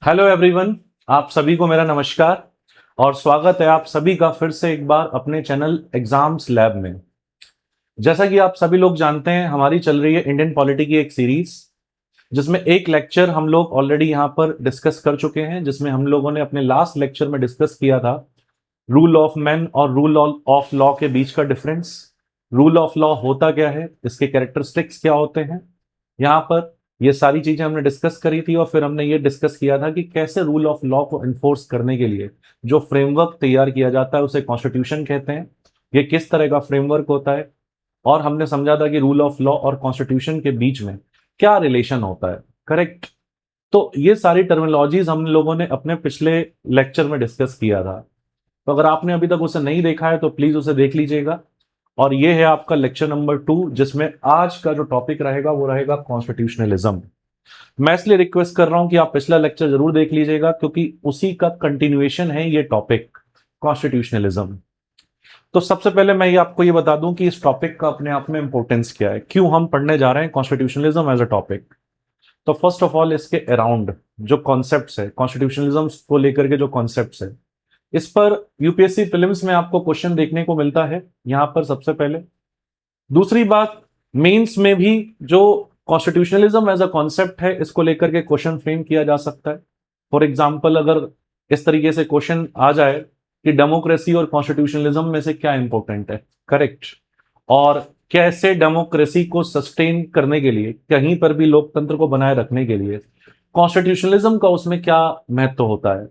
Hello everyone, आप सभी को मेरा नमस्कार और स्वागत है आप सभी का फिर से एक बार अपने चैनल एग्जाम्स लैब में। जैसा कि आप सभी लोग जानते हैं, हमारी चल रही है इंडियन पॉलिटी की एक सीरीज, जिसमें एक लेक्चर हम लोग ऑलरेडी यहां पर डिस्कस कर चुके हैं, जिसमें हम लोगों ने अपने लास्ट लेक्चर में डिस्कस किया था रूल ऑफ मैन और रूल ऑफ लॉ के बीच का डिफरेंस। रूल ऑफ लॉ होता क्या है, इसके कैरेक्टरिस्टिक्स क्या होते हैं, यहाँ पर ये सारी चीजें हमने डिस्कस करी थी। और फिर हमने ये डिस्कस किया था कि कैसे रूल ऑफ लॉ को एनफोर्स करने के लिए जो फ्रेमवर्क तैयार किया जाता है उसे कॉन्स्टिट्यूशन कहते हैं। ये किस तरह का फ्रेमवर्क होता है, और हमने समझा था कि रूल ऑफ लॉ और कॉन्स्टिट्यूशन के बीच में क्या रिलेशन होता है। करेक्ट। तो ये सारी टर्मिनोलॉजीज हम लोगों ने अपने पिछले लेक्चर में डिस्कस किया था। तो अगर आपने अभी तक उसे नहीं देखा है तो प्लीज उसे देख लीजिएगा। और ये है आपका लेक्चर नंबर 2, जिसमें आज का जो टॉपिक रहेगा वो रहेगा कॉन्स्टिट्यूशनलिज्म। मैं इसलिए रिक्वेस्ट कर रहा हूं कि आप पिछला लेक्चर जरूर देख लीजिएगा, क्योंकि उसी का कंटिन्यूएशन है ये टॉपिक, कॉन्स्टिट्यूशनलिज्म। तो सबसे पहले मैं ये आपको ये बता दूं कि इस टॉपिक का अपने आप में इंपॉर्टेंस क्या है, क्यों हम पढ़ने जा रहे हैं कॉन्स्टिट्यूशनलिज्म एज अ टॉपिक। तो फर्स्ट ऑफ ऑल, इसके अराउंड जो कॉन्सेप्ट्स है, कॉन्स्टिट्यूशनलिज्म को लेकर के जो कॉन्सेप्ट्स है, इस पर यूपीएससी प्रीलिम्स में आपको क्वेश्चन देखने को मिलता है यहां पर सबसे पहले। दूसरी बात, मेंस में भी जो कॉन्स्टिट्यूशनलिज्म एज अ कॉन्सेप्ट है, इसको लेकर के क्वेश्चन फ्रेम किया जा सकता है। फॉर एग्जाम्पल, अगर इस तरीके से क्वेश्चन आ जाए कि डेमोक्रेसी और कॉन्स्टिट्यूशनलिज्म में से क्या इंपॉर्टेंट है, करेक्ट, और कैसे डेमोक्रेसी को सस्टेन करने के लिए, कहीं पर भी लोकतंत्र को बनाए रखने के लिए कॉन्स्टिट्यूशनलिज्म का उसमें क्या महत्व होता है।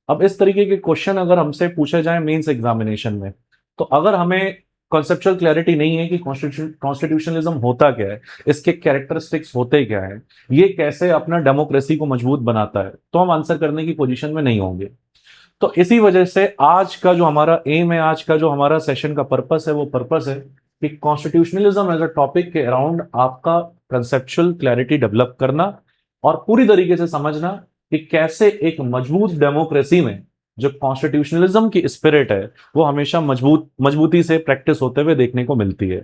अब इस तरीके के क्वेश्चन अगर हमसे पूछे जाए मेंस एग्जामिनेशन में, तो अगर हमें कॉन्सेप्चुअल क्लैरिटी नहीं है कि कॉन्स्टिट्यूशनलिज्म होता क्या है, इसके कैरेक्टरिस्टिक्स होते क्या है, ये कैसे अपना डेमोक्रेसी को मजबूत बनाता है, तो हम आंसर करने की पोजीशन में नहीं होंगे। तो इसी वजह से आज का जो हमारा एम है, आज का जो हमारा सेशन का पर्पस है, वो पर्पस है कि कॉन्स्टिट्यूशनलिज्म एज अ टॉपिक के अराउंड आपका कंसेप्चुअल क्लैरिटी डेवलप करना और पूरी तरीके से समझना कि कैसे एक मजबूत डेमोक्रेसी में जो कॉन्स्टिट्यूशनलिज्म की स्पिरिट है वो हमेशा मजबूती से प्रैक्टिस होते हुए देखने को मिलती है।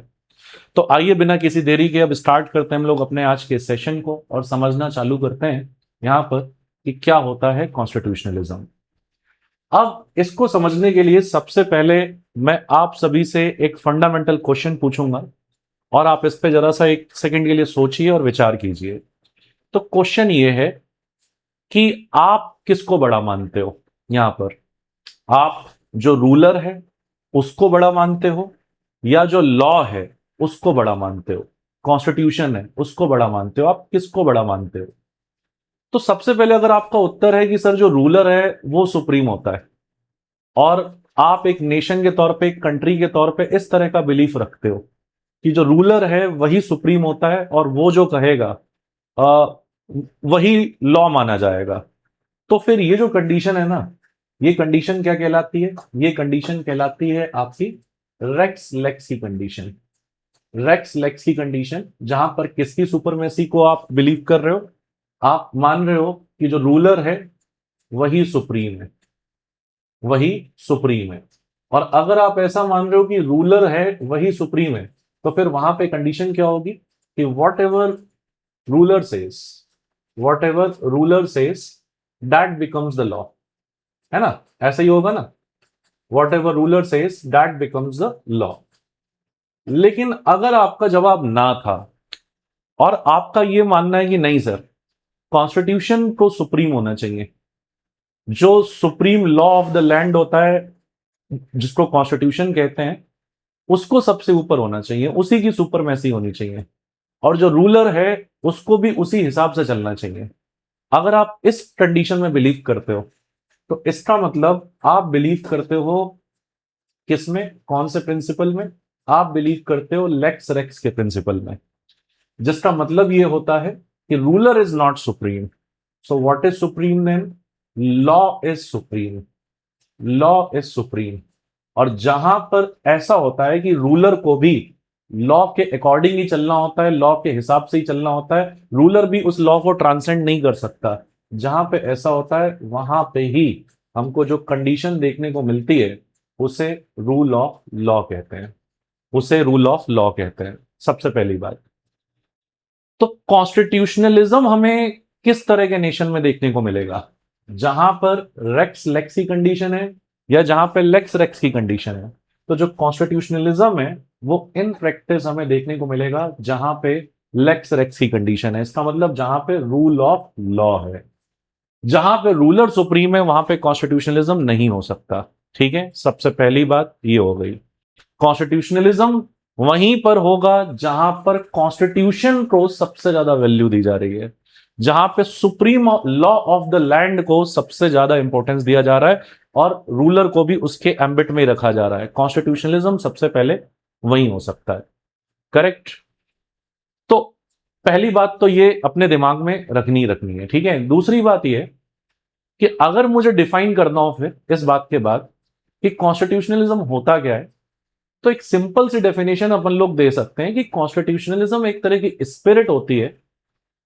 तो आइए बिना किसी देरी के अब स्टार्ट करते हैं हम लोग अपने आज के सेशन को, और समझना चालू करते हैं यहां पर कि क्या होता है कॉन्स्टिट्यूशनलिज्म। अब इसको समझने के लिए सबसे पहले मैं आप सभी से एक फंडामेंटल क्वेश्चन पूछूंगा, और आप इस पे जरा सा एक सेकंड के लिए सोचिए और विचार कीजिए। तो क्वेश्चन ये है कि आप किसको बड़ा मानते हो यहां पर। आप जो रूलर है उसको बड़ा मानते हो, या जो लॉ है उसको बड़ा मानते हो, कॉन्स्टिट्यूशन है उसको बड़ा मानते हो, आप किसको बड़ा मानते हो। तो सबसे पहले अगर आपका उत्तर है कि सर जो रूलर है वो सुप्रीम होता है, और आप एक नेशन के तौर पे, एक कंट्री के तौर पे इस तरह का बिलीफ रखते हो कि जो रूलर है वही सुप्रीम होता है और वो जो कहेगा अ, वही लॉ माना जाएगा, तो फिर ये जो कंडीशन है ना, ये कंडीशन क्या कहलाती है, ये कंडीशन कहलाती है आपकी रेक्स लेक्स की कंडीशन। रेक्स लेक्स की कंडीशन, जहां पर किसकी सुपरमेसी को आप बिलीव कर रहे हो, आप मान रहे हो कि जो रूलर है वही सुप्रीम है, वही सुप्रीम है। और अगर आप ऐसा मान रहे हो कि रूलर है वही सुप्रीम है, तो फिर वहां पे कंडीशन क्या होगी कि what ever ruler says, what ever ruler says that becomes the law, है ना। ऐसा ही होगा ना, what ever ruler says that becomes the law. लेकिन अगर आपका जवाब ना था और आपका यह मानना है कि नहीं सर, कॉन्स्टिट्यूशन को सुप्रीम होना चाहिए, जो supreme law of the land होता है जिसको कॉन्स्टिट्यूशन कहते हैं, उसको सबसे ऊपर होना चाहिए, उसी की सुपरमेसी होनी चाहिए, और जो रूलर है उसको भी उसी हिसाब से चलना चाहिए। अगर आप इस कंडीशन में बिलीव करते हो, तो इसका मतलब आप बिलीव करते हो किसमें, कौन से प्रिंसिपल में, आप बिलीव करते हो लेक्स रेक्स के प्रिंसिपल में, जिसका मतलब यह होता है कि ruler is not supreme. So what is supreme then, law is supreme, law is supreme. और जहां पर ऐसा होता है कि रूलर को भी लॉ के अकॉर्डिंग ही चलना होता है, लॉ के हिसाब से ही चलना होता है, रूलर भी उस लॉ को ट्रांसेंड नहीं कर सकता, जहां पे ऐसा होता है वहां पे ही हमको जो कंडीशन देखने को मिलती है उसे रूल ऑफ लॉ कहते हैं, उसे रूल ऑफ लॉ कहते हैं। सबसे पहली बात, तो कॉन्स्टिट्यूशनलिज्म हमें किस तरह के नेशन में देखने को मिलेगा। जहां पर रेक्स लेक्स की कंडीशन है या जहां पे लेक्स रेक्स की कंडीशन है। तो जो कॉन्स्टिट्यूशनलिज्म है वो इन प्रैक्टिस हमें देखने को मिलेगा जहां पे लेक्स रेक्स की कंडीशन है। इसका मतलब जहां पे रूल ऑफ लॉ है, जहां पे रूलर सुप्रीम है, वहां पे कॉन्स्टिट्यूशनलिज्म नहीं हो सकता। ठीक है, सबसे पहली बात ये हो गई। कॉन्स्टिट्यूशनलिज्म वहीं पर होगा जहां पर कॉन्स्टिट्यूशन को सबसे ज्यादा वैल्यू दी जा रही है, जहां पे supreme law of the land को सबसे ज्यादा इंपॉर्टेंस दिया जा रहा है और रूलर को भी उसके एम्बिट में रखा जा रहा है। कॉन्स्टिट्यूशनलिज्म सबसे पहले वहीं हो सकता है। करेक्ट। तो पहली बात तो ये अपने दिमाग में रखनी है। ठीक है, दूसरी बात ये कि अगर मुझे डिफाइन करना हो फिर इस बात के बाद कि कॉन्स्टिट्यूशनलिज्म होता क्या है, तो एक सिंपल सी डेफिनेशन अपन लोग दे सकते हैं कि कॉन्स्टिट्यूशनलिज्म एक तरह की स्पिरिट होती है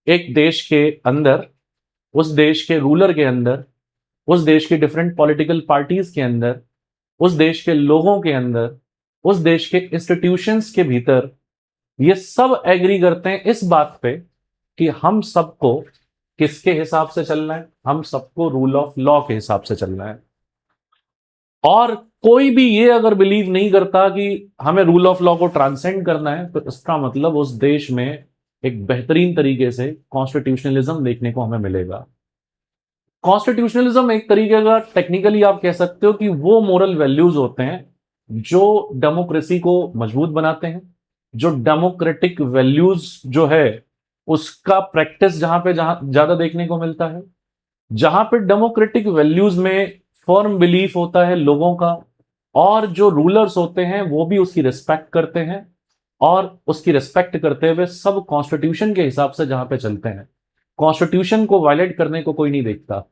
एक देश के अंदर, उस देश के रूलर के अंदर, उस देश की डिफरेंट पॉलिटिकल पार्टीज के अंदर, उस देश के लोगों के अंदर, उस देश के इंस्टीट्यूशंस के भीतर। ये सब एग्री करते हैं इस बात पे कि हम सबको किसके हिसाब से चलना है, हम सबको रूल ऑफ लॉ के हिसाब से चलना है। और कोई भी ये अगर बिलीव नहीं करता कि हमें रूल ऑफ लॉ को ट्रांसेंड करना है, तो इसका मतलब उस देश में एक बेहतरीन तरीके से कॉन्स्टिट्यूशनलिज्म देखने को हमें मिलेगा। कॉन्स्टिट्यूशनलिज्म एक तरीके का टेक्निकली आप कह सकते हो कि वो मोरल वैल्यूज होते हैं जो डेमोक्रेसी को मजबूत बनाते हैं, जो डेमोक्रेटिक वैल्यूज जो है उसका प्रैक्टिस जहां ज्यादा देखने को मिलता है, जहां पे डेमोक्रेटिक वैल्यूज में फर्म बिलीफ होता है लोगों का, और जो रूलर्स होते हैं वो भी उसकी रिस्पेक्ट करते हैं, और उसकी रिस्पेक्ट करते हुए सब कॉन्स्टिट्यूशन के हिसाब से जहां पे चलते हैं, कॉन्स्टिट्यूशन को वायलेट करने को कोई नहीं देखता,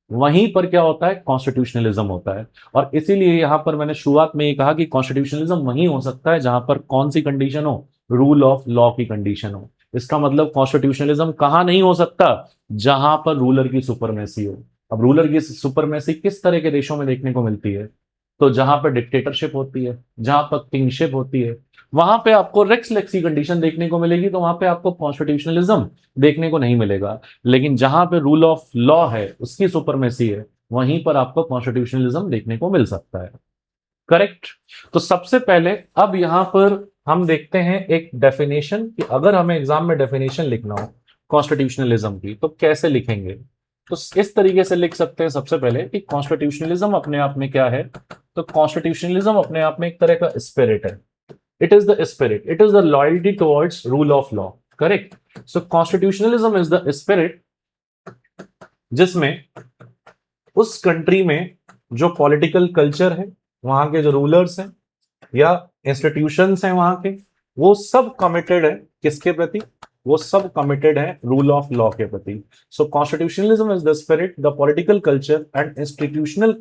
वहीं पर क्या होता है, कॉन्स्टिट्यूशनलिज्म होता है। और इसीलिए यहां पर मैंने शुरुआत में ये कहा कि कॉन्स्टिट्यूशनलिज्म वहीं हो सकता है जहां पर कौन सी कंडीशन हो, रूल ऑफ लॉ की कंडीशन हो। इसका मतलब कॉन्स्टिट्यूशनलिज्म कहां नहीं हो सकता, जहां पर रूलर की सुपरमेसी हो। अब रूलर की सुपरमेसी किस तरह के देशों में देखने को मिलती है, तो जहां पर डिक्टेटरशिप होती है, जहां पर किंगशिप होती है, वहां पे आपको रेक्स लेक्स की कंडीशन देखने को मिलेगी, तो वहां पे आपको कॉन्स्टिट्यूशनलिज्म देखने को नहीं मिलेगा। लेकिन जहां पे रूल ऑफ लॉ है, उसकी सुपरमेसी है, वहीं पर आपको कॉन्स्टिट्यूशनलिज्म देखने को मिल सकता है। करेक्ट। तो सबसे पहले अब यहां पर हम देखते हैं एक डेफिनेशन कि अगर हमें एग्जाम में डेफिनेशन लिखना हो कॉन्स्टिट्यूशनलिज्म की तो कैसे लिखेंगे। तो इस तरीके से लिख सकते हैं सबसे पहले कि कॉन्स्टिट्यूशनलिज्म अपने आप में क्या है। तो कॉन्स्टिट्यूशनलिज्म अपने आप में एक तरह का स्पिरिट है। It is the spirit, it is the loyalty towards rule of law. Correct. So constitutionalism is the spirit जिसमें उस कंट्री में जो पॉलिटिकल कल्चर है, वहां के जो रूलर्स हैं या इंस्टीट्यूशंस हैं वहां के, वो सब कमिटेड है किसके प्रति, वो सब कमिटेड है रूल ऑफ लॉ के प्रति। So constitutionalism is the spirit, the political culture and institutional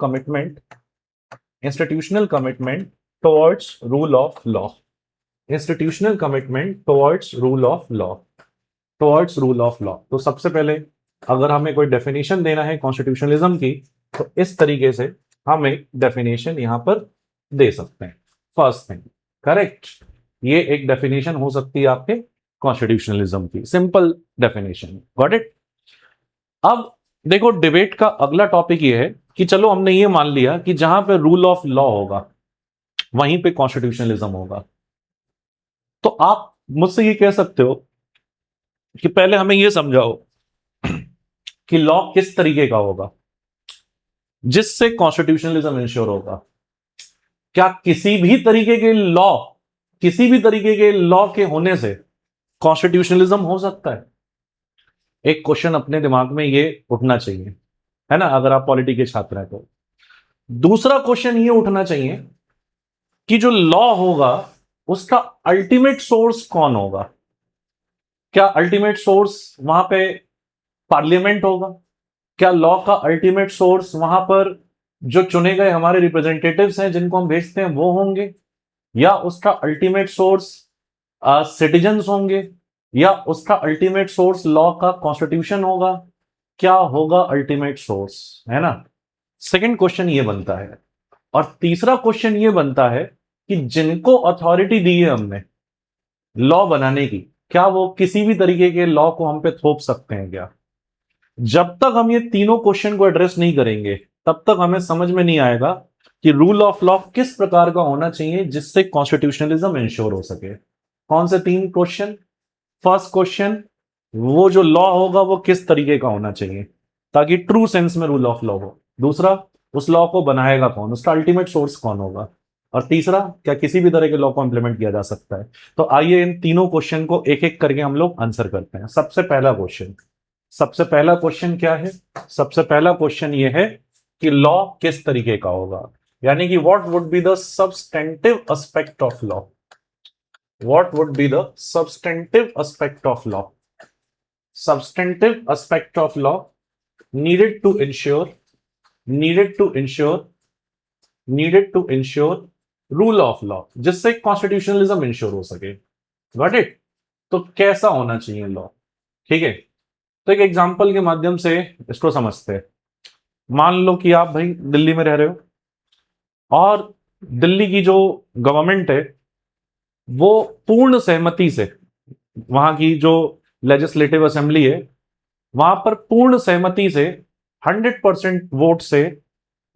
commitment towards rule of law. Institutional commitment towards rule of law, towards rule of law. तो सबसे पहले अगर हमें कोई डेफिनेशन देना है कॉन्स्टिट्यूशनलिज्म की, तो इस तरीके से हम एक डेफिनेशन यहां पर दे सकते हैं। फर्स्ट थिंग, करेक्ट, ये एक डेफिनेशन हो सकती है आपके कॉन्स्टिट्यूशनलिज्म की, सिंपल डेफिनेशन। Got it. अब देखो, डिबेट का अगला टॉपिक ये है कि चलो हमने ये मान लिया कि जहां पे रूल ऑफ लॉ होगा वहीं पे कॉन्स्टिट्यूशनलिज्म होगा, तो आप मुझसे ये कह सकते हो कि पहले हमें ये समझाओ कि लॉ किस तरीके का होगा जिससे कॉन्स्टिट्यूशनलिज्म इंश्योर होगा। क्या किसी भी तरीके के लॉ के होने से कॉन्स्टिट्यूशनलिज्म हो सकता है? एक क्वेश्चन अपने दिमाग में ये उठना चाहिए, है ना, अगर आप पॉलिटी के छात्र हैं तो। दूसरा क्वेश्चन ये उठना चाहिए कि जो लॉ होगा उसका अल्टीमेट सोर्स कौन होगा। क्या अल्टीमेट सोर्स वहां पे पार्लियामेंट होगा? क्या लॉ का अल्टीमेट सोर्स वहां पर जो चुने गए हमारे रिप्रेजेंटेटिव्स हैं जिनको हम भेजते हैं वो होंगे? या उसका अल्टीमेट सोर्स सिटीजन्स होंगे? या उसका अल्टीमेट सोर्स लॉ का कॉन्स्टिट्यूशन होगा? क्या होगा अल्टीमेट सोर्स, है ना। सेकंड क्वेश्चन ये बनता है। और तीसरा क्वेश्चन ये बनता है कि जिनको अथॉरिटी दी है हमने लॉ बनाने की, क्या वो किसी भी तरीके के लॉ को हम पे थोप सकते हैं क्या? जब तक हम ये तीनों क्वेश्चन को एड्रेस नहीं करेंगे तब तक हमें समझ में नहीं आएगा कि रूल ऑफ लॉ किस प्रकार का होना चाहिए जिससे कॉन्स्टिट्यूशनलिज्म इंश्योर हो सके। कौन से तीन क्वेश्चन? फर्स्ट क्वेश्चन, वो जो लॉ होगा वो किस तरीके का होना चाहिए ताकि ट्रू सेंस में रूल ऑफ लॉ हो। दूसरा, उस लॉ को बनाएगा कौन, उसका अल्टीमेट सोर्स कौन होगा। और तीसरा, क्या किसी भी तरह के लॉ को इंप्लीमेंट किया जा सकता है। तो आइए इन तीनों क्वेश्चन को एक एक करके हम लोग आंसर करते हैं। सबसे पहला क्वेश्चन क्या है? सबसे पहला क्वेश्चन ये है कि लॉ किस तरीके का होगा, यानी कि what would be the substantive aspect of law. What would be the substantive aspect of law? Substantive aspect of law needed to ensure rule of law, जिससे कॉन्स्टिट्यूशनलिज्म इंश्योर हो सके। Got it? तो कैसा होना चाहिए लॉ? ठीक है, तो एक एग्जांपल के माध्यम से इसको समझते हैं। मान लो कि आप भाई दिल्ली में रह रहे हो और दिल्ली की जो गवर्नमेंट है वो पूर्ण सहमति से, वहां की जो लेजिस्लेटिव असेंबली है वहां पर पूर्ण सहमति से 100% वोट से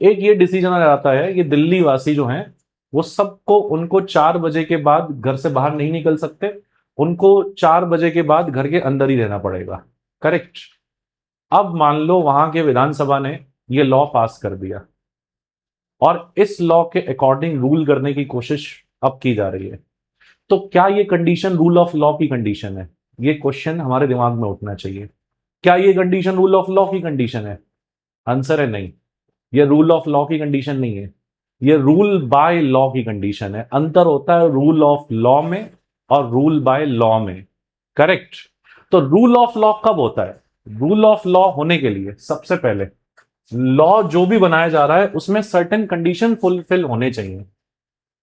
एक ये डिसीजन आ जाता है कि दिल्ली वासी जो हैं वो सबको, उनको 4 बजे के बाद घर से बाहर नहीं निकल सकते, उनको 4 बजे के बाद घर के अंदर ही रहना पड़ेगा। करेक्ट? अब मान लो वहां के विधानसभा ने ये लॉ पास कर दिया और इस लॉ के अकॉर्डिंग रूल करने की कोशिश अब की जा रही है। तो क्या ये कंडीशन रूल ऑफ लॉ की कंडीशन है? ये क्वेश्चन हमारे दिमाग में उठना चाहिए। क्या ये कंडीशन रूल ऑफ लॉ की कंडीशन है? आंसर है नहीं, ये रूल ऑफ लॉ की कंडीशन नहीं है, ये रूल बाय लॉ की कंडीशन है। अंतर होता है रूल ऑफ लॉ में और रूल बाय लॉ में। करेक्ट? तो रूल ऑफ लॉ कब होता है? रूल ऑफ लॉ होने के लिए सबसे पहले लॉ जो भी बनाया जा रहा है उसमें सर्टेन कंडीशन फुलफिल होने चाहिए,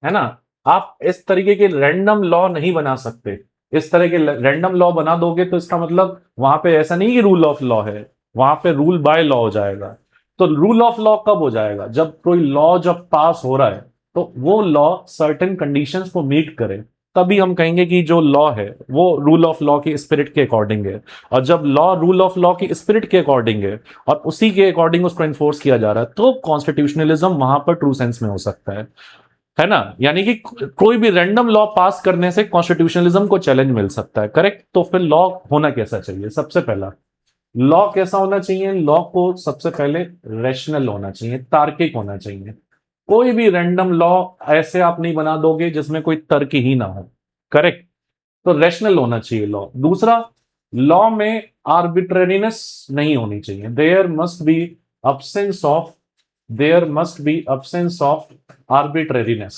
है ना। आप इस तरीके के रैंडम लॉ नहीं बना सकते। इस तरह के रैंडम लॉ बना दोगे तो इसका मतलब वहां पे ऐसा नहीं कि रूल ऑफ लॉ है, वहां पे रूल बाय लॉ हो जाएगा। तो रूल ऑफ लॉ कब हो जाएगा? जब कोई लॉ जब पास हो रहा है तो वो लॉ सर्टेन कंडीशंस को मीट करे, तभी हम कहेंगे कि जो लॉ है वो रूल ऑफ लॉ की स्पिरिट के अकॉर्डिंग है। और जब लॉ रूल ऑफ लॉ की स्पिरिट के अकॉर्डिंग है और उसी के अकॉर्डिंग उसको एनफोर्स किया जा रहा है तो कॉन्स्टिट्यूशनलिज्म वहां पर ट्रू सेंस में हो सकता है ना। यानी कि कोई भी रैंडम लॉ पास करने से कॉन्स्टिट्यूशनलिज्म को चैलेंज मिल सकता है। करेक्ट? तो फिर लॉ होना कैसा चाहिए? सबसे पहला लॉ कैसा होना चाहिए? लॉ को सबसे पहले रैशनल होना चाहिए, तार्किक होना चाहिए। कोई भी रैंडम लॉ ऐसे आप नहीं बना दोगे जिसमें कोई तर्क ही ना हो। करेक्ट? तो रैशनल होना चाहिए लॉ। दूसरा, लॉ में आर्बिट्रेरीनेस नहीं होनी चाहिए। There must be absence of arbitrariness।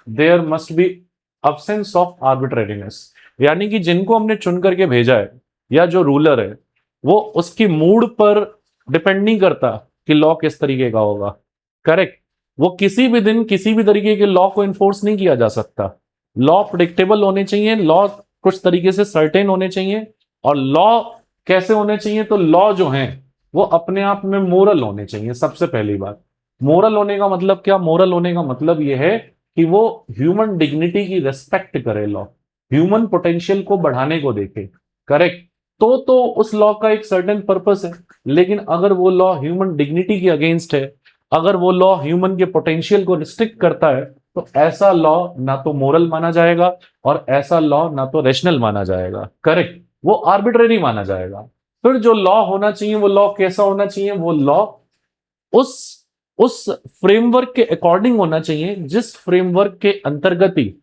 There must be absence of arbitrariness, यानी कि जिनको हमने चुन करके भेजा है या जो रूलर है वो उसकी मूड पर डिपेंड नहीं करता कि लॉ किस तरीके का होगा। करेक्ट? वो किसी भी दिन किसी भी तरीके के लॉ को इन्फोर्स नहीं किया जा सकता। लॉ प्रिडिक्टेबल होने चाहिए, लॉ कुछ तरीके से सर्टेन होने चाहिए। और लॉ कैसे होने चाहिए? तो लॉ जो है वो अपने आप में मोरल होने चाहिए। सबसे पहली बात, मोरल होने का मतलब क्या? मोरल होने का मतलब यह है कि वो ह्यूमन डिग्निटी की रेस्पेक्ट करे, लॉ ह्यूमन पोटेंशियल को बढ़ाने को देखे। करेक्ट? तो उस लॉ का एक सर्टेन पर्पस है। लेकिन अगर वो लॉ ह्यूमन डिग्निटी के अगेंस्ट है, अगर वो लॉ ह्यूमन के पोटेंशियल को रिस्ट्रिक्ट करता है, तो ऐसा लॉ ना तो मोरल माना जाएगा और ऐसा लॉ ना तो रैशनल माना जाएगा। करेक्ट? वो आर्बिट्रेरी माना जाएगा। फिर जो लॉ होना चाहिए वो लॉ कैसा होना चाहिए? वो लॉ उस उस फ्रेमवर्क के अकॉर्डिंग होना चाहिए जिस फ्रेमवर्क के अंतर्गत ही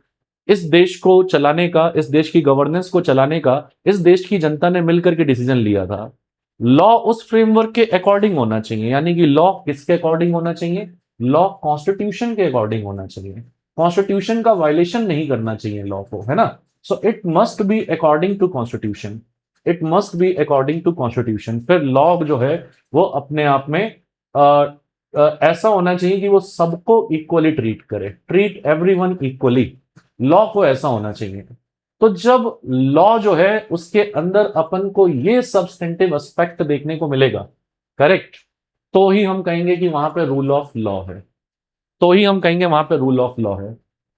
इस देश को चलाने का, इस देश की गवर्नेंस को चलाने का इस देश की जनता ने मिलकर के डिसीजन लिया था। लॉ उस फ्रेमवर्क के अकॉर्डिंग होना चाहिए, यानी कि लॉ किसके अकॉर्डिंग होना चाहिए? लॉ कॉन्स्टिट्यूशन के अकॉर्डिंग होना चाहिए। कॉन्स्टिट्यूशन का वायलेशन नहीं करना चाहिए लॉ को, है ना। So it must be according to constitution, it must be according to constitution. फिर लॉ जो है वो अपने आप में ऐसा होना चाहिए कि वो सबको इक्वली ट्रीट करे, ट्रीट एवरीवन इक्वली। लॉ को ऐसा होना चाहिए। तो जब लॉ जो है उसके अंदर अपन को ये सब्सटेंटिव एस्पेक्ट देखने को मिलेगा, करेक्ट, तो ही हम कहेंगे कि वहां पे रूल ऑफ लॉ है, तो ही हम कहेंगे वहां पे रूल ऑफ लॉ है।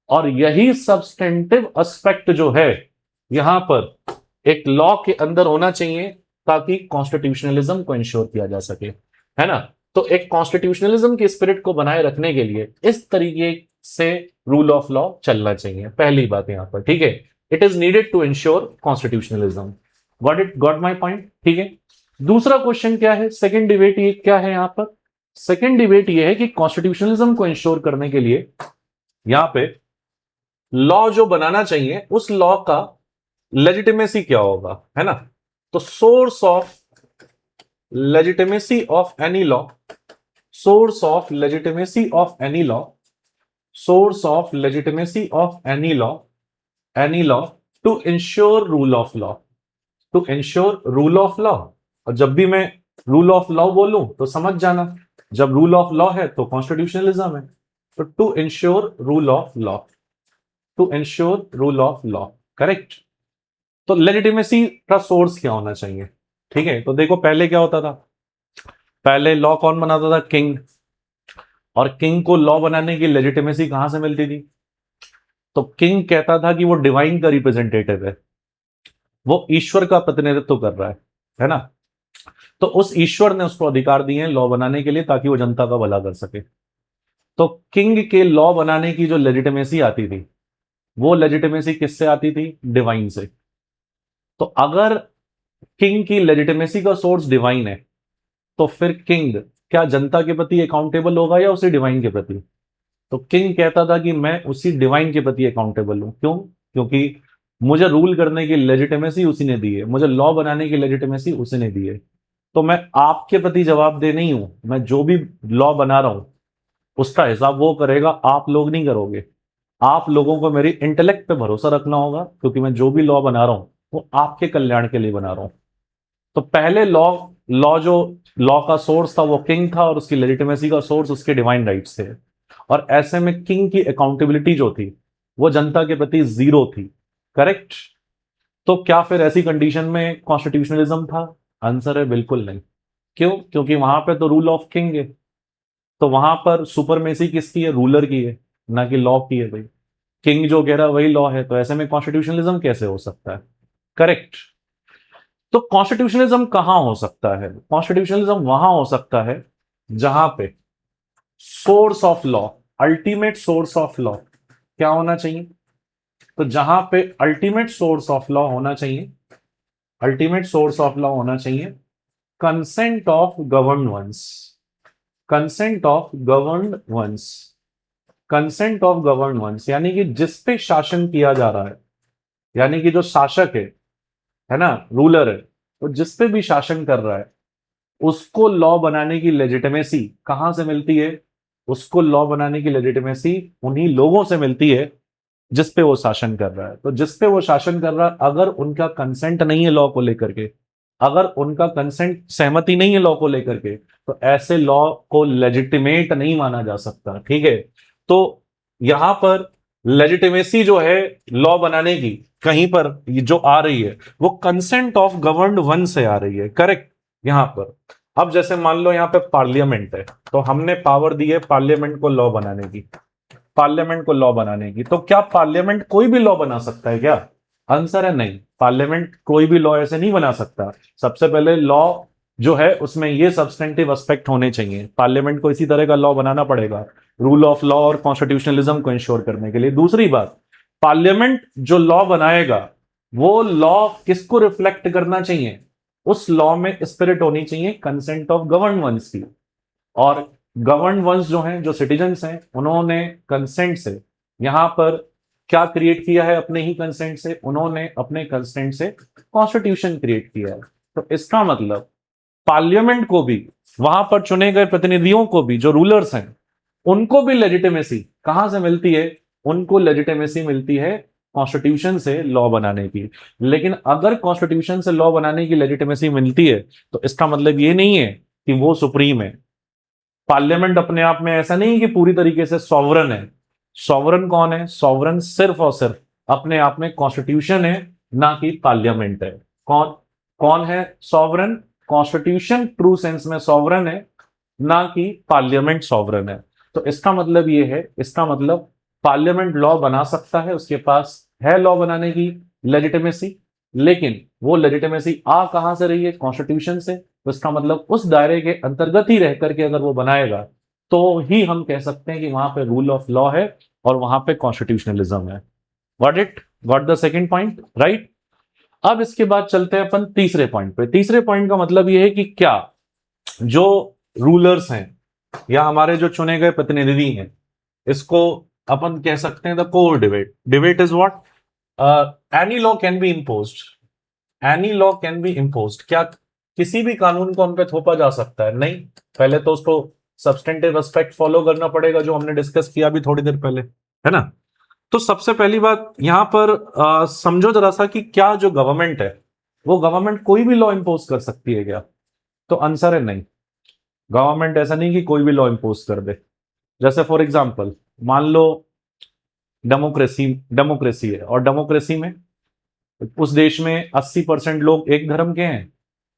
और यही सब्सटेंटिव एस्पेक्ट जो है यहां पर एक लॉ के अंदर होना चाहिए, ताकि कॉन्स्टिट्यूशनलिज्म को इंश्योर किया जा सके, है ना। तो एक कॉन्स्टिट्यूशनलिज्म की स्पिरिट को बनाए रखने के लिए इस तरीके से रूल ऑफ लॉ चलना चाहिए, पहली बात यहां पर, ठीक है। It is needed to ensure constitutionalism. Got my point, ठीक है। दूसरा क्वेश्चन क्या है, सेकेंड डिबेट ये क्या है यहां पर, सेकेंड डिबेट ये है कि कॉन्स्टिट्यूशनलिज्म को इंश्योर करने के लिए यहां पे लॉ जो बनाना चाहिए उस लॉ का लेजिटिमेसी क्या होगा, है ना। तो source of legitimacy of any law, source of legitimacy of any law, source of legitimacy of any law to ensure rule of law, to ensure rule of law. और जब भी मैं रूल ऑफ लॉ बोलूं तो समझ जाना, जब rule of law है तो कॉन्स्टिट्यूशनलिज्म है। तो to ensure rule of law, to ensure rule of law, correct. तो लेजिटिमेसी का सोर्स क्या होना चाहिए, ठीक है। तो देखो पहले क्या होता था, पहले लॉ कौन बनाता था, किंग। और किंग को लॉ बनाने की लेजिटिमेसी कहां से मिलती थी, तो किंग कहता था कि वो डिवाइन का रिप्रेजेंटेटिव है, वो ईश्वर का प्रतिनिधित्व कर रहा है ना। तो उस ईश्वर ने उसको अधिकार दिए हैं लॉ बनाने के लिए ताकि वो जनता का भला कर सके। तो किंग के लॉ बनाने की जो लेजिटिमेसी आती थी वो लेजिटिमेसी किससे आती थी, डिवाइन से। तो अगर किंग की लेजिटिमेसी का सोर्स डिवाइन है तो फिर किंग क्या जनता के प्रति अकाउंटेबल होगा या उसी डिवाइन के प्रति। तो किंग कहता था कि मैं उसी डिवाइन के प्रति अकाउंटेबल हूं, क्यों, क्योंकि मुझे रूल करने की लेजिटिमेसी उसी ने दी है, मुझे लॉ बनाने की लेजिटिमेसी उसी ने दी है। तो मैं आपके प्रति जवाबदेह नहीं हूं, मैं जो भी लॉ बना रहा हूं उसका हिसाब वो करेगा, आप लोग नहीं करोगे। आप लोगों को मेरी इंटेलेक्ट पे भरोसा रखना होगा, क्योंकि मैं जो भी लॉ बना रहा हूं वो आपके कल्याण के लिए बना रहा हूं। तो पहले लॉ लॉ जो लॉ का सोर्स था वो किंग था और उसकी लेजिटिमेसी का सोर्स उसके डिवाइन राइट्स थे। और ऐसे में किंग की अकाउंटेबिलिटी जो थी वो जनता के प्रति जीरो थी, करेक्ट। तो क्या फिर ऐसी कंडीशन में कॉन्स्टिट्यूशनलिज्म था, आंसर है बिल्कुल नहीं। क्यों, क्योंकि वहां पे तो रूल ऑफ किंग है, तो वहां पर सुपरमेसी किसकी है, रूलर की है, ना कि लॉ की है भाई। किंग जो कह रहा है वही लॉ है, तो ऐसे में कॉन्स्टिट्यूशनलिज्म कैसे हो सकता है, करेक्ट। तो कॉन्स्टिट्यूशनलिज्म कहां हो सकता है, कॉन्स्टिट्यूशनलिज्म वहां हो सकता है जहां पे source of law, ultimate source of law क्या होना चाहिए। तो जहां पे अल्टीमेट सोर्स ऑफ लॉ होना चाहिए, अल्टीमेट सोर्स ऑफ लॉ होना चाहिए consent of govern ones, consent of govern ones, consent of govern ones, यानी कि जिस पे शासन किया जा रहा है, यानी कि जो शासक है ना, रूलर है, तो जिस पे भी शासन कर रहा है उसको लॉ बनाने की लेजिटिमेसी कहां से मिलती है, उसको लॉ बनाने की लेजिटिमेसी उन्हीं लोगों से मिलती है जिस पे वो शासन कर रहा है। तो जिस पे वो शासन कर रहा है अगर उनका कंसेंट नहीं है लॉ को लेकर के, अगर उनका कंसेंट सहमति नहीं है लॉ को लेकर के, तो ऐसे लॉ को लेजिटिमेट नहीं माना जा सकता, ठीक है। तो यहां पर लेजिटिमेसी जो है लॉ बनाने की कहीं पर जो आ रही है वो कंसेंट ऑफ गवर्नड वन से आ रही है, करेक्ट। यहां पर अब जैसे मान लो यहां पे पार्लियामेंट है, तो हमने पावर दी है पार्लियामेंट को लॉ बनाने की, पार्लियामेंट को लॉ बनाने की। तो क्या पार्लियामेंट कोई भी लॉ बना सकता है क्या, आंसर है नहीं, पार्लियामेंट कोई भी लॉ ऐसे नहीं बना सकता। सबसे पहले लॉ जो है उसमें ये सब्सटेंटिव एस्पेक्ट होने चाहिए, पार्लियामेंट को इसी तरह का लॉ बनाना पड़ेगा रूल ऑफ लॉ और कॉन्स्टिट्यूशनलिज्म को इंश्योर करने के लिए। दूसरी बात, पार्लियामेंट जो लॉ बनाएगा वो लॉ किसको रिफ्लेक्ट करना चाहिए, उस लॉ में स्पिरिट होनी चाहिए कंसेंट ऑफ गवर्न वंस की। और गवर्न वंस जो हैं, जो सिटीजन्स हैं, उन्होंने कंसेंट से यहां पर क्या क्रिएट किया है, अपने ही कंसेंट से, उन्होंने अपने कंसेंट से कॉन्स्टिट्यूशन क्रिएट किया है। तो इसका मतलब पार्लियामेंट को भी, वहां पर चुने गए प्रतिनिधियों को भी, जो रूलर्स हैं उनको भी लेजिटिमेसी कहां से मिलती है, उनको लेजिटिमेसी मिलती है कॉन्स्टिट्यूशन से लॉ बनाने की। लेकिन अगर कॉन्स्टिट्यूशन से लॉ बनाने की लेजिटिमेसी मिलती है तो इसका मतलब ये नहीं है कि वो सुप्रीम है। पार्लियामेंट अपने आप में ऐसा नहीं कि पूरी तरीके से सॉवरन है। सॉवरन कौन है, सॉवरन सिर्फ और सिर्फ अपने आप में कॉन्स्टिट्यूशन है, ना कि पार्लियामेंट है। कौन कौन है सॉवरन, कॉन्स्टिट्यूशन ट्रू सेंस में सॉवरन है, ना कि पार्लियामेंट सॉवरन है। तो इसका मतलब ये है, इसका मतलब पार्लियामेंट लॉ बना सकता है, उसके पास है लॉ बनाने की लेजिटिमेसी, लेकिन वो लेजिटिमेसी आ कहां से रही है? कॉन्स्टिट्यूशन से। तो इसका मतलब उस दायरे के अंतर्गत ही रह करके अगर वो बनाएगा तो ही हम कह सकते हैं कि वहां पे रूल ऑफ लॉ है और वहां पे कॉन्स्टिट्यूशनलिज्म है। Got it? Got the second point, right? अब इसके बाद चलते हैं अपन तीसरे पॉइंट पे। तीसरे पॉइंट का मतलब ये है कि क्या जो रूलर्स हैं या हमारे जो चुने गए प्रतिनिधि हैं, इसको अपन कह सकते हैं the core debate. Debate is what? Any law can be imposed. Any law can be imposed. क्या किसी भी कानून को हम पे थोपा जा सकता है? नहीं। पहले तो उसको सब्सटेंटिव एस्पेक्ट फॉलो करना पड़ेगा, जो हमने डिस्कस किया अभी थोड़ी देर पहले, है ना? तो सबसे पहली बात यहां पर समझो जरा सा कि क्या जो गवर्नमेंट है वो गवर्नमेंट कोई भी लॉ इंपोज कर सकती है क्या? तो आंसर है नहीं। गवर्नमेंट ऐसा नहीं कि कोई भी लॉ इंपोज कर दे। जैसे फॉर एग्जांपल मान लो डेमोक्रेसी डेमोक्रेसी है और डेमोक्रेसी में उस देश में 80% लोग एक धर्म के हैं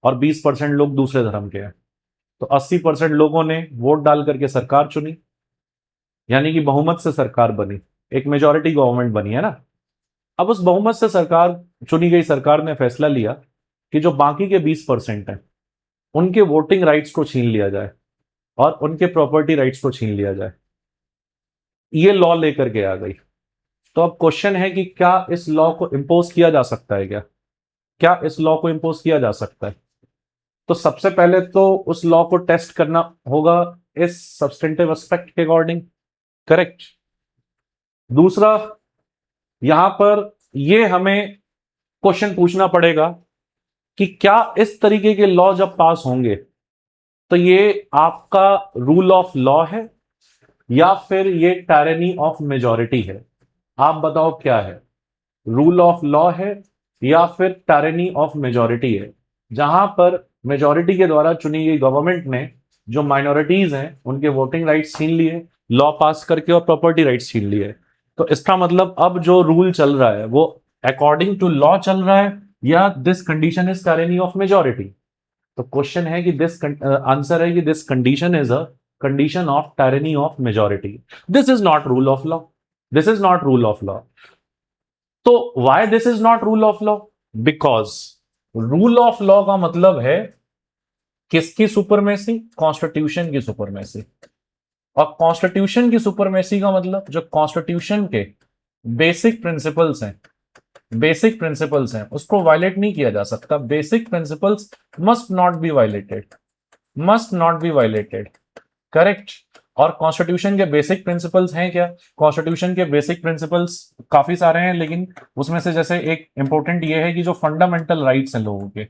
और 20% लोग दूसरे धर्म के हैं। तो 80% लोगों ने वोट डाल करके सरकार चुनी, यानी कि बहुमत से सरकार बनी, एक मेजॉरिटी गवर्नमेंट बनी, है ना? अब उस बहुमत से सरकार चुनी गई सरकार ने फैसला लिया कि जो बाकी के 20% हैं उनके वोटिंग राइट्स को छीन लिया जाए और उनके प्रॉपर्टी राइट्स को छीन लिया जाए। ये लॉ लेकर के आ गई। तो अब क्वेश्चन है कि क्या इस लॉ को इंपोज किया जा सकता है? क्या क्या इस लॉ को इंपोज किया जा सकता है? तो सबसे पहले तो उस लॉ को टेस्ट करना होगा इस सब्सटेंटिव एस्पेक्ट के अकॉर्डिंग, करेक्ट? दूसरा, यहां पर ये हमें क्वेश्चन पूछना पड़ेगा कि क्या इस तरीके के लॉ जब पास होंगे तो ये आपका रूल ऑफ लॉ है या फिर ये टायरनी ऑफ मेजॉरिटी है? आप बताओ क्या है, रूल ऑफ लॉ है या फिर टायरनी ऑफ मेजॉरिटी है, जहां पर मेजॉरिटी के द्वारा चुनी गई गवर्नमेंट ने जो माइनॉरिटीज हैं उनके वोटिंग राइट्स छीन लिए लॉ पास करके और प्रॉपर्टी राइट्स छीन लिए। तो इसका मतलब अब जो रूल चल रहा है वो अकॉर्डिंग टू लॉ चल रहा है या this condition is tyranny of majority? तो क्वेश्चन है कि दिस आंसर है कि this condition is a condition of tyranny of majority. This is not rule of law. This is not rule of law. तो why this is not rule of law? Because rule of law का मतलब है किसकी supremacy? Constitution की supremacy. और constitution की supremacy का मतलब जो कॉन्स्टिट्यूशन के बेसिक प्रिंसिपल्स हैं, बेसिक प्रिंसिपल्स हैं उसको वायलेट नहीं किया जा सकता। Basic principles must not be violated, must not be violated, correct? और कॉन्स्टिट्यूशन के बेसिक प्रिंसिपल्स हैं क्या? कॉन्स्टिट्यूशन के बेसिक प्रिंसिपल्स काफी सारे हैं, लेकिन उसमें से जैसे एक इंपॉर्टेंट ये है कि जो फंडामेंटल राइट्स हैं लोगों के,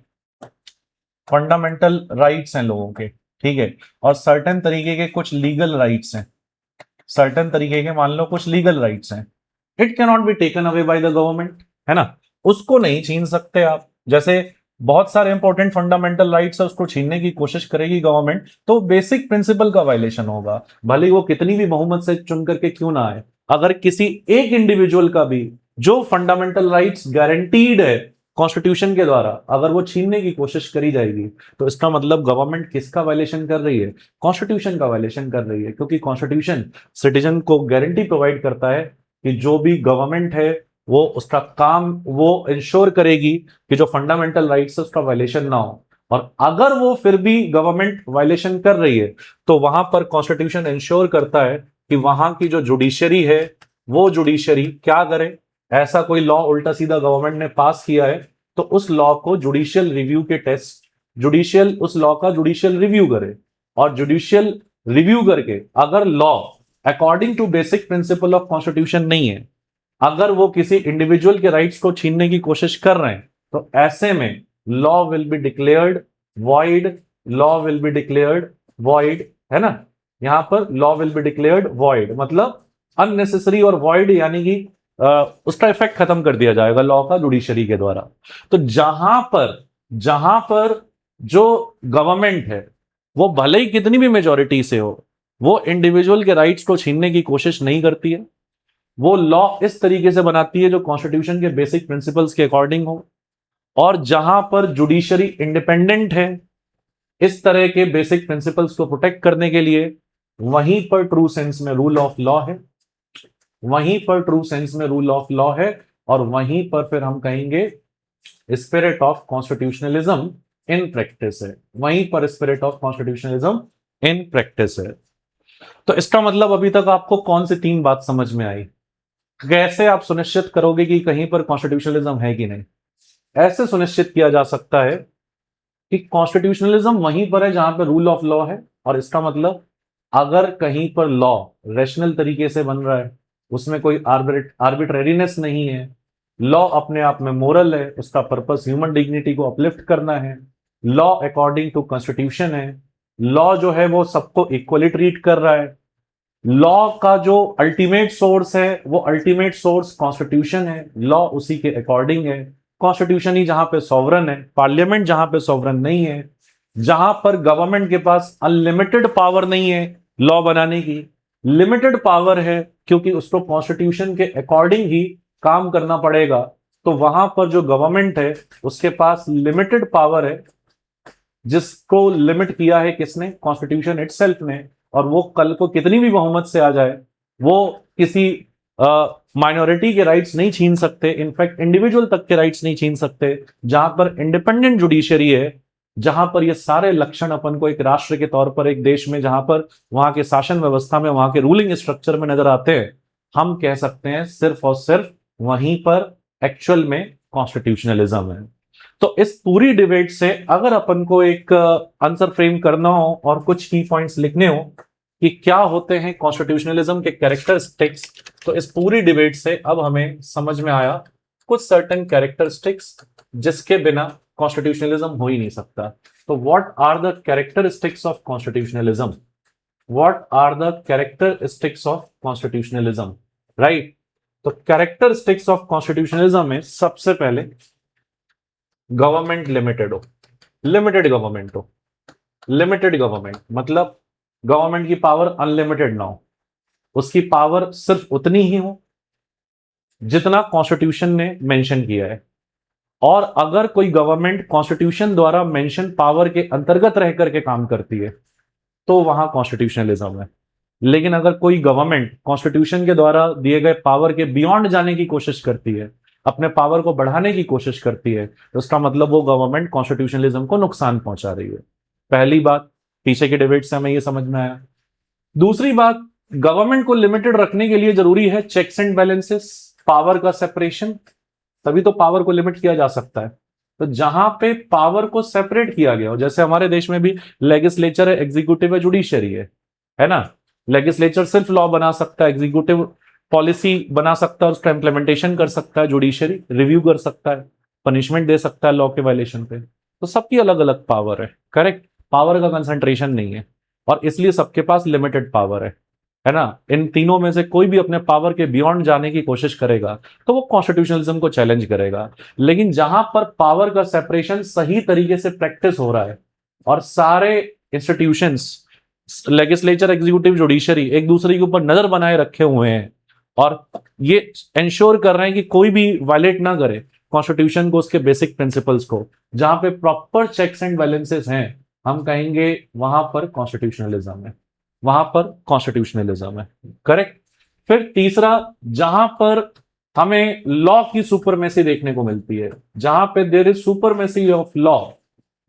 फंडामेंटल राइट्स हैं लोगों के, ठीक है? और सर्टेन तरीके के कुछ लीगल राइट्स हैं, सर्टेन तरीके के मान लो कुछ लीगल राइट्स हैं, it can not be taken away by the government, है ना? उसको नहीं छीन सकते आप। जैसे बहुत सारे इंपॉर्टेंट फंडामेंटल राइट्स है उसको छीनने की कोशिश करेगी गवर्नमेंट तो बेसिक प्रिंसिपल का वायलेशन होगा, भले वो कितनी भी बहुमत से चुन करके क्यों ना आए। अगर किसी एक इंडिविजुअल का भी जो फंडामेंटल राइट्स गारंटीड है कॉन्स्टिट्यूशन के द्वारा अगर वो छीनने की कोशिश करी जाएगी तो इसका मतलब गवर्नमेंट किसका वायलेशन कर रही है? कॉन्स्टिट्यूशन का वायलेशन कर रही है, क्योंकि कॉन्स्टिट्यूशन सिटीजन को गारंटी प्रोवाइड करता है कि जो भी गवर्नमेंट है वो उसका काम वो इंश्योर करेगी कि जो फंडामेंटल राइट्स है उसका वायलेशन ना हो। और अगर वो फिर भी गवर्नमेंट वायलेशन कर रही है तो वहां पर कॉन्स्टिट्यूशन इंश्योर करता है कि वहां की जो जुडिशरी है वो जुडिशरी क्या करे? ऐसा कोई लॉ उल्टा सीधा गवर्नमेंट ने पास किया है तो उस लॉ को जुडिशियल रिव्यू के टेस्ट, जुडिशियल उस लॉ का जुडिशियल रिव्यू करे और जुडिशियल रिव्यू करके अगर law according to basic principle of constitution नहीं है, अगर वो किसी इंडिविजुअल के राइट्स को छीनने की कोशिश कर रहे हैं तो ऐसे में law will be declared void, law will be declared void, है ना? यहां पर law will be declared void मतलब अननेसेसरी और वॉइड, यानी कि उसका इफेक्ट खत्म कर दिया जाएगा लॉ का जुडिशरी के द्वारा। तो जहां पर जो गवर्नमेंट है वो भले ही कितनी भी मेजॉरिटी से हो वो इंडिविजुअल के राइट्स को छीनने की कोशिश नहीं करती है, वो लॉ इस तरीके से बनाती है जो कॉन्स्टिट्यूशन के बेसिक प्रिंसिपल्स के अकॉर्डिंग हो। और जहां पर जुडिशरी इंडिपेंडेंट है इस तरह के बेसिक प्रिंसिपल्स को प्रोटेक्ट करने के लिए, वहीं पर ट्रू सेंस में रूल ऑफ लॉ है, वहीं पर ट्रू सेंस में रूल ऑफ लॉ है और वहीं पर फिर हम कहेंगे spirit of constitutionalism in practice है, वहीं पर spirit of constitutionalism in practice है। तो इसका मतलब अभी तक आपको कौन सी 3 बात समझ में आई? कैसे आप सुनिश्चित करोगे कि कहीं पर कॉन्स्टिट्यूशनलिज्म है कि नहीं? ऐसे सुनिश्चित किया जा सकता है कि कॉन्स्टिट्यूशनलिज्म वहीं पर है जहां पर रूल ऑफ लॉ है। और इसका मतलब अगर कहीं पर लॉ रैशनल तरीके से बन रहा है, उसमें कोई आर्बिट्रेरीनेस नहीं है, लॉ अपने आप में मोरल है, उसका पर्पस ह्यूमन डिग्निटी को अपलिफ्ट करना है, लॉ अकॉर्डिंग टू कॉन्स्टिट्यूशन है, लॉ जो है वो सबको इक्वली ट्रीट कर रहा है, लॉ का जो अल्टीमेट सोर्स है वो अल्टीमेट सोर्स कॉन्स्टिट्यूशन है, लॉ उसी के अकॉर्डिंग है, कॉन्स्टिट्यूशन ही जहां पे सॉवरन है, पार्लियामेंट जहां पे सॉवरन नहीं है, जहां पर गवर्नमेंट के पास अनलिमिटेड पावर नहीं है लॉ बनाने की, लिमिटेड पावर है क्योंकि उसको कॉन्स्टिट्यूशन के अकॉर्डिंग ही काम करना पड़ेगा। तो वहां पर जो गवर्नमेंट है उसके पास लिमिटेड पावर है, जिसको लिमिट किया है किसने? कॉन्स्टिट्यूशन इटसेल्फ ने। और वो कल को कितनी भी बहुमत से आ जाए, वो किसी माइनॉरिटी के राइट्स नहीं छीन सकते, इनफैक्ट इंडिविजुअल तक के राइट्स नहीं छीन सकते। जहां पर इंडिपेंडेंट जुडिशरी है, जहां पर ये सारे लक्षण अपन को एक राष्ट्र के तौर पर, एक देश में जहां पर वहां के शासन व्यवस्था में, वहां के रूलिंग स्ट्रक्चर में नजर आते हैं, हम कह सकते हैं सिर्फ और सिर्फ वहीं पर एक्चुअल में कॉन्स्टिट्यूशनलिज्म है। तो इस पूरी डिबेट से अगर अपन को एक आंसर फ्रेम करना हो और कुछ की पॉइंट्स लिखने हो कि क्या होते हैं कॉन्स्टिट्यूशनलिज्म के कैरेक्टरिस्टिक्स, तो इस पूरी डिबेट से अब हमें समझ में आया कुछ सर्टेन कैरेक्टरिस्टिक्स जिसके बिना कॉन्स्टिट्यूशनलिज्म हो ही नहीं सकता। तो what are the characteristics of constitutionalism? What are the characteristics of constitutionalism? Right. तो कैरेक्टरिस्टिक्स ऑफ कॉन्स्टिट्यूशनलिज्म में सबसे पहले गवर्नमेंट लिमिटेड हो, लिमिटेड गवर्नमेंट हो। लिमिटेड गवर्नमेंट मतलब गवर्नमेंट की पावर अनलिमिटेड ना हो, उसकी पावर सिर्फ उतनी ही हो जितना कॉन्स्टिट्यूशन ने मेंशन किया है। और अगर कोई गवर्नमेंट कॉन्स्टिट्यूशन द्वारा मेंशन पावर के अंतर्गत रह करके काम करती है तो वहां कॉन्स्टिट्यूशनलिज्म है। लेकिन अगर कोई गवर्नमेंट कॉन्स्टिट्यूशन के द्वारा दिए गए पावर के बियॉन्ड जाने की कोशिश करती है, अपने पावर को बढ़ाने की कोशिश करती है, तो उसका मतलब वो गवर्नमेंट कॉन्स्टिट्यूशनलिज्म को नुकसान पहुंचा रही है। पहली बात, पीछे के डिबेट से हमें यह समझ में आया। दूसरी बात, गवर्नमेंट को लिमिटेड रखने के लिए जरूरी है चेक्स एंड बैलेंसेस, पावर का सेपरेशन, तभी तो पावर को लिमिट किया जा सकता है। तो जहां पे पावर को सेपरेट किया गया हो, जैसे हमारे देश में भी लेजिस्लेचर है, एग्जीक्यूटिव है, जुडिशरी है ना। लेजिस्लेचर सिर्फ लॉ बना सकता है, एग्जीक्यूटिव पॉलिसी बना सकता है, उसका इंप्लीमेंटेशन कर सकता है, जुडिशरी रिव्यू कर सकता है, पनिशमेंट दे सकता है लॉ के वायलेशन पे। तो सबकी अलग अलग पावर है, करेक्ट। पावर का कंसंट्रेशन नहीं है और इसलिए सबके पास लिमिटेड पावर है ना। इन तीनों में से कोई भी अपने पावर के बियॉन्ड जाने की कोशिश करेगा तो वो कॉन्स्टिट्यूशनलिज्म को चैलेंज करेगा। लेकिन जहां पर पावर का सेपरेशन सही तरीके से प्रैक्टिस हो रहा है और सारे इंस्टीट्यूशंस, लेजिस्लेचर, एग्जीक्यूटिव, जुडिशरी एक दूसरे के ऊपर नजर बनाए रखे हुए हैं और ये इंश्योर कर रहे हैं कि कोई भी वायलेट ना करे कॉन्स्टिट्यूशन को, उसके बेसिक प्रिंसिपल्स को, जहां पे प्रॉपर चेक्स एंड बैलेंसेस हैं, हम कहेंगे वहां पर कॉन्स्टिट्यूशनलिज्म है, वहां पर कॉन्स्टिट्यूशनलिज्म है, करेक्ट। फिर तीसरा, जहां पर हमें लॉ की सुपरमेसी देखने को मिलती है, जहां पे there is supremacy of law,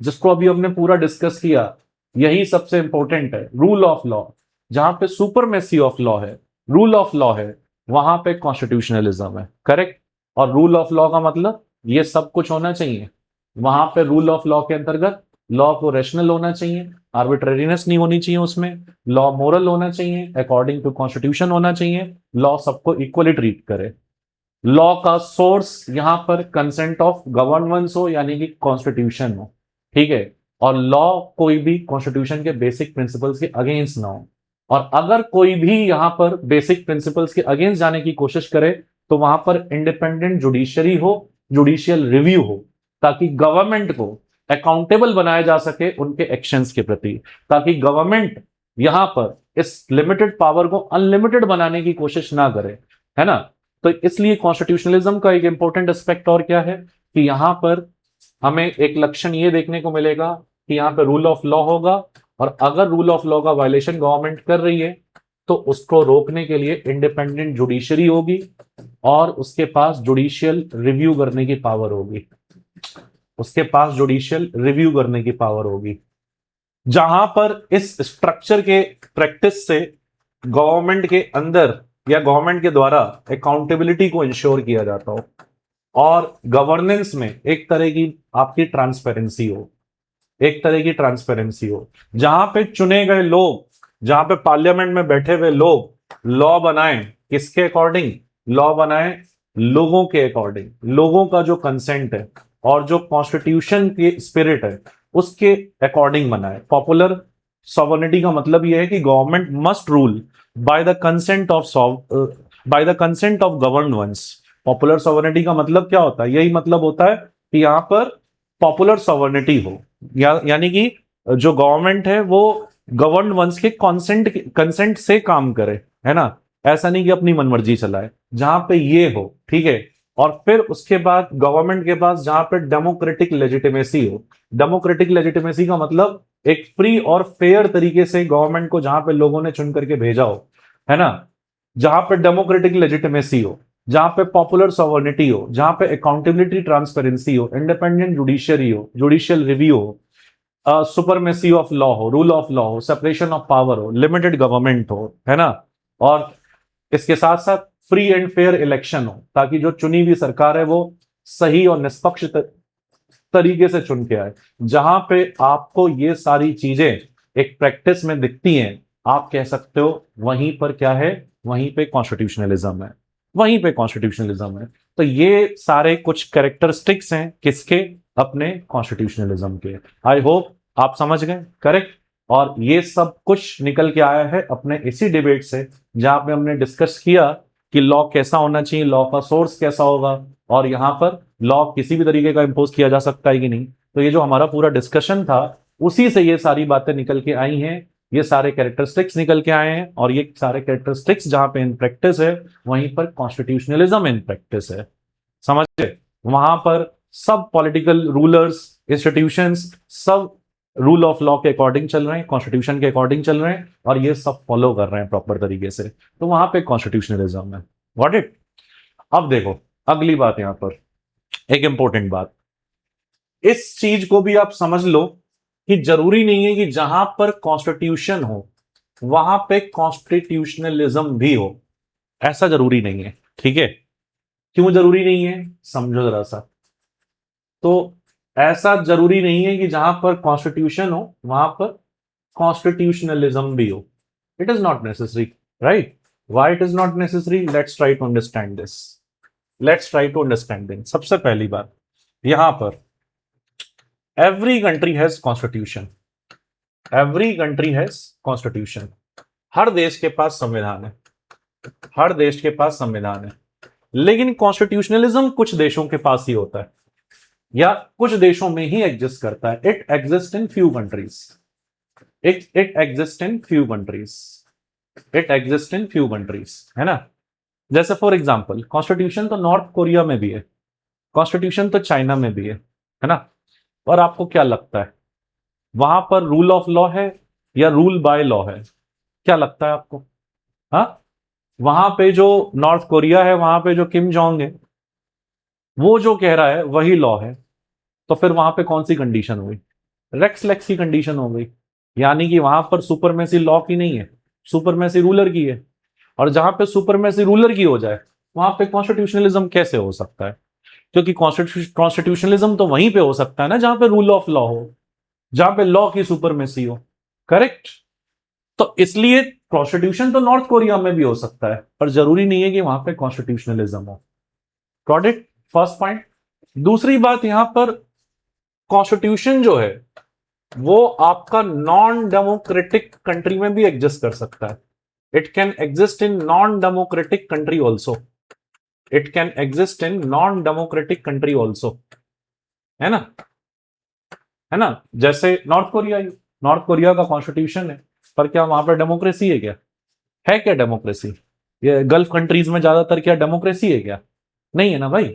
जिसको अभी हमने पूरा डिस्कस किया, यही सबसे इंपॉर्टेंट है, रूल ऑफ लॉ। जहां पे सुपरमेसी ऑफ लॉ है, रूल ऑफ लॉ है, वहां पे कॉन्स्टिट्यूशनलिज्म है, करेक्ट। और रूल ऑफ लॉ का मतलब ये सब कुछ होना चाहिए। वहां पे रूल ऑफ लॉ के अंतर्गत लॉ को रैशनल होना चाहिए, आर्बिट्रेरीनेस नहीं होनी चाहिए उसमें, लॉ मोरल होना चाहिए, अकॉर्डिंग टू कॉन्स्टिट्यूशन होना चाहिए, लॉ सबको इक्वली ट्रीट करे, लॉ का सोर्स यहां पर कंसेंट ऑफ गवर्नमेंस हो यानी कि कॉन्स्टिट्यूशन हो, ठीक है। और लॉ कोई भी कॉन्स्टिट्यूशन के बेसिक प्रिंसिपल्स के अगेंस्ट ना हो। और अगर कोई भी यहां पर बेसिक प्रिंसिपल्स के अगेंस्ट जाने की कोशिश करे तो वहां पर इंडिपेंडेंट जुडिशरी हो, जुडिशियल रिव्यू हो, ताकि गवर्नमेंट को अकाउंटेबल बनाया जा सके उनके एक्शंस के प्रति, ताकि गवर्नमेंट यहां पर इस लिमिटेड पावर को अनलिमिटेड बनाने की कोशिश ना करे, है ना। तो इसलिए कॉन्स्टिट्यूशनलिज्म का एक इंपॉर्टेंट एस्पेक्ट और क्या है कि यहां पर हमें एक लक्षण ये देखने को मिलेगा कि यहां पे रूल ऑफ लॉ होगा, और अगर रूल ऑफ लॉ का वायलेशन गवर्नमेंट कर रही है तो उसको रोकने के लिए इंडिपेंडेंट जुडिशरी होगी और उसके पास जुडिशियल रिव्यू करने की पावर होगी, उसके पास जुडिशियल रिव्यू करने की पावर होगी। जहां पर इस स्ट्रक्चर के प्रैक्टिस से गवर्नमेंट के अंदर या गवर्नमेंट के द्वारा अकाउंटेबिलिटी को इंश्योर किया जाता हो और गवर्नेंस में एक तरह की आपकी ट्रांसपेरेंसी हो, एक तरह की ट्रांसपेरेंसी हो, जहां पे चुने गए लोग, जहां पे पार्लियामेंट में बैठे हुए लोग लॉ बनाएं, किसके अकॉर्डिंग लॉ बनाएं? लोगों के अकॉर्डिंग, लोगों का जो कंसेंट है और जो कॉन्स्टिट्यूशन की स्पिरिट है उसके अकॉर्डिंग बनाए। पॉपुलर सॉवरेनिटी का मतलब यह है कि government must rule by the consent of governed ones. Popular sovereignty का मतलब क्या होता है? यही मतलब होता है कि यहां पर पॉपुलर सॉवरेनिटी हो, यानी कि जो गवर्नमेंट है वो गवर्न वंस के कंसेंट से काम करे, है ना? ऐसा नहीं कि अपनी मनमर्जी चलाए, जहां पे ये हो, ठीक है। और फिर उसके बाद गवर्नमेंट के पास जहां पे डेमोक्रेटिक लेजिटिमेसी हो। डेमोक्रेटिक लेजिटिमेसी का मतलब एक फ्री और फेयर तरीके से गवर्नमेंट को जहां पे लोगों ने चुन करके भेजा हो, है ना? जहां पे डेमोक्रेटिक लेजिटिमेसी हो, जहां पे पॉपुलर सॉवरेनिटी हो, जहां पे अकाउंटेबिलिटी ट्रांसपेरेंसी हो, इंडिपेंडेंट जुडिशियरी हो, जुडिशियल रिव्यू हो, सुपरमेसी ऑफ लॉ हो, रूल ऑफ लॉ हो, सेपरेशन ऑफ पावर हो, लिमिटेड गवर्नमेंट हो, है ना? और इसके साथ साथ फ्री एंड फेयर इलेक्शन हो, ताकि जो चुनी हुई सरकार है वो सही और निष्पक्ष तरीके से चुन के आए। जहां पे आपको ये सारी चीजें एक प्रैक्टिस में दिखती हैं, आप कह सकते हो वहीं पर क्या है? वहीं पे कॉन्स्टिट्यूशनलिज्म है, वहीं पे कॉन्स्टिट्यूशनलिज्म है। तो ये सारे कुछ कैरेक्टरिस्टिक्स हैं किसके? अपने कॉन्स्टिट्यूशनलिज्म के। आई होप आप समझ गए, करेक्ट। और ये सब कुछ निकल के आया है अपने इसी डिबेट से, जहां पे हमने डिस्कस किया कि लॉ कैसा होना चाहिए, लॉ का सोर्स कैसा होगा, और यहां पर लॉ किसी भी तरीके का इंपोज किया जा सकता है कि नहीं। तो ये जो हमारा पूरा डिस्कशन था उसी से ये सारी बातें निकल के आई हैं, ये सारे कैरेक्टरिस्टिक्स निकल के आए हैं, और ये सारे कैरेक्टरिस्टिक्स जहां पे इन प्रैक्टिस है वहीं पर कॉन्स्टिट्यूशनलिज्म इन प्रैक्टिस है। समझे? वहां पर सब पॉलिटिकल रूलर्स, इंस्टीट्यूशंस सब रूल ऑफ लॉ के अकॉर्डिंग चल रहे हैं, कॉन्स्टिट्यूशन के अकॉर्डिंग चल रहे हैं, और ये सब फॉलो कर रहे हैं प्रॉपर तरीके से। तो वहां पे कॉन्स्टिट्यूशनलिज्म है। What it? अब देखो अगली बात, यहां पर एक इंपॉर्टेंट बात, इस चीज को भी आप समझ लो कि जरूरी नहीं है कि जहां पर कॉन्स्टिट्यूशन हो वहां पे कॉन्स्टिट्यूशनलिज्म भी हो, ऐसा जरूरी नहीं है, ठीक है? क्यों जरूरी नहीं है, समझो जरा सा। तो ऐसा जरूरी नहीं है कि जहां पर कॉन्स्टिट्यूशन हो वहां पर कॉन्स्टिट्यूशनलिज्म भी हो। It is not necessary, right? Why it is not necessary? Let's try to understand this. Let's try to understand this. सबसे पहली बात, यहां पर every country has constitution, every country has constitution. हर देश के पास संविधान है, हर देश के पास संविधान है, लेकिन कॉन्स्टिट्यूशनलिज्म कुछ देशों के पास ही होता है या कुछ देशों में ही एग्जिस्ट करता है। It exist in few countries, it exist in few countries, it exist in few countries, है ना? जैसे फॉर एग्जांपल कॉन्स्टिट्यूशन तो नॉर्थ कोरिया में भी है, कॉन्स्टिट्यूशन तो चाइना में भी है ना? और आपको क्या लगता है वहां पर रूल ऑफ लॉ है या रूल बाय लॉ है? क्या लगता है आपको? हाँ, वहां पे जो नॉर्थ कोरिया है, वहां पे जो किम जोंग है, वो जो कह रहा है वही लॉ है। तो फिर वहां पे कौन सी कंडीशन हो गई? रेक्स लेक्स की कंडीशन हो गई, यानी कि वहां पर सुपरमेसी लॉ की नहीं है, सुपरमेसी रूलर की है। और जहां पे सुपरमेसी रूलर की हो जाए वहां पे कॉन्स्टिट्यूशनलिज्म कैसे हो सकता है? क्योंकि कॉन्स्टिट्यूशनलिज्म तो वहीं पे हो सकता है ना जहां पे रूल ऑफ लॉ हो, जहां पे लॉ की सुपरमेसी हो, करेक्ट? तो इसलिए कॉन्स्टिट्यूशन तो नॉर्थ कोरिया में भी हो सकता है, पर जरूरी नहीं है कि वहां पे कॉन्स्टिट्यूशनलिज्म हो। Got it? First point. दूसरी बात, यहां पर कॉन्स्टिट्यूशन जो है वो आपका नॉन डेमोक्रेटिक कंट्री में भी एग्जिस्ट कर सकता है। It can exist in non democratic country also, it can exist in non democratic country also, है ना? है ना? जैसे नॉर्थ कोरिया, नॉर्थ कोरिया का कॉन्स्टिट्यूशन है, पर क्या वहां पर डेमोक्रेसी है क्या? है क्या डेमोक्रेसी? ये गल्फ कंट्रीज में ज्यादातर क्या डेमोक्रेसी है क्या? नहीं है ना भाई,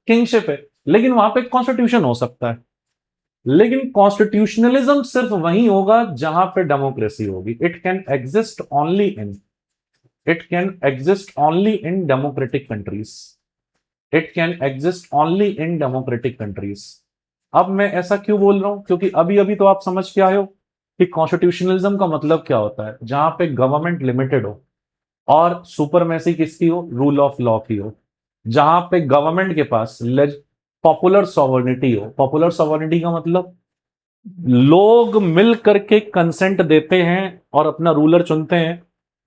किंगशिप है। लेकिन वहां पे कॉन्स्टिट्यूशन हो सकता है, लेकिन कॉन्स्टिट्यूशनलिज्म सिर्फ वहीं होगा जहां पे डेमोक्रेसी होगी। It can exist only in, it can exist only in democratic countries, it can exist only in democratic countries. अब मैं ऐसा क्यों बोल रहा हूं, क्योंकि अभी अभी तो आप समझ के आए हो कि कॉन्स्टिट्यूशनलिज्म का मतलब क्या होता है, जहां पे गवर्नमेंट लिमिटेड हो और सुपरमेसी किसकी हो, रूल ऑफ लॉ की हो, जहां पे गवर्नमेंट के पास पॉपुलर सॉवर्निटी हो। पॉपुलर सॉवर्निटी का मतलब लोग मिल करके कंसेंट देते हैं और अपना रूलर चुनते हैं,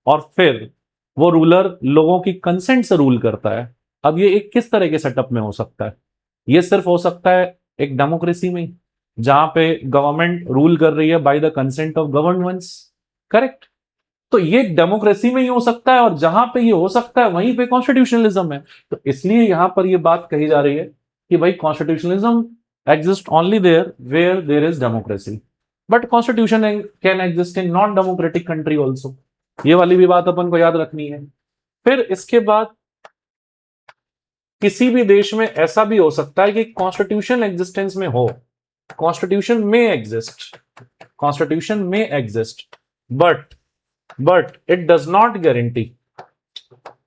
और फिर वो रूलर लोगों की कंसेंट से रूल करता है। अब ये एक किस तरह के सेटअप में हो सकता है, ये सिर्फ हो सकता है एक डेमोक्रेसी में, जहां पे गवर्नमेंट रूल कर रही है by the consent of govern ones. Correct. तो ये डेमोक्रेसी में ही हो सकता है, और जहां पे ये हो सकता है वहीं पे कॉन्स्टिट्यूशनलिज्म है। तो इसलिए यहां पर ये बात कही जा रही है कि भाई constitutionalism exist only there where there is democracy, but constitution can exist in non democratic country also. ये वाली भी बात अपन को याद रखनी है। फिर इसके बाद किसी भी देश में ऐसा भी हो सकता है कि कॉन्स्टिट्यूशन एग्जिस्टेंस में हो, कॉन्स्टिट्यूशन में एग्जिस्ट, कॉन्स्टिट्यूशन में exist, but it does not guarantee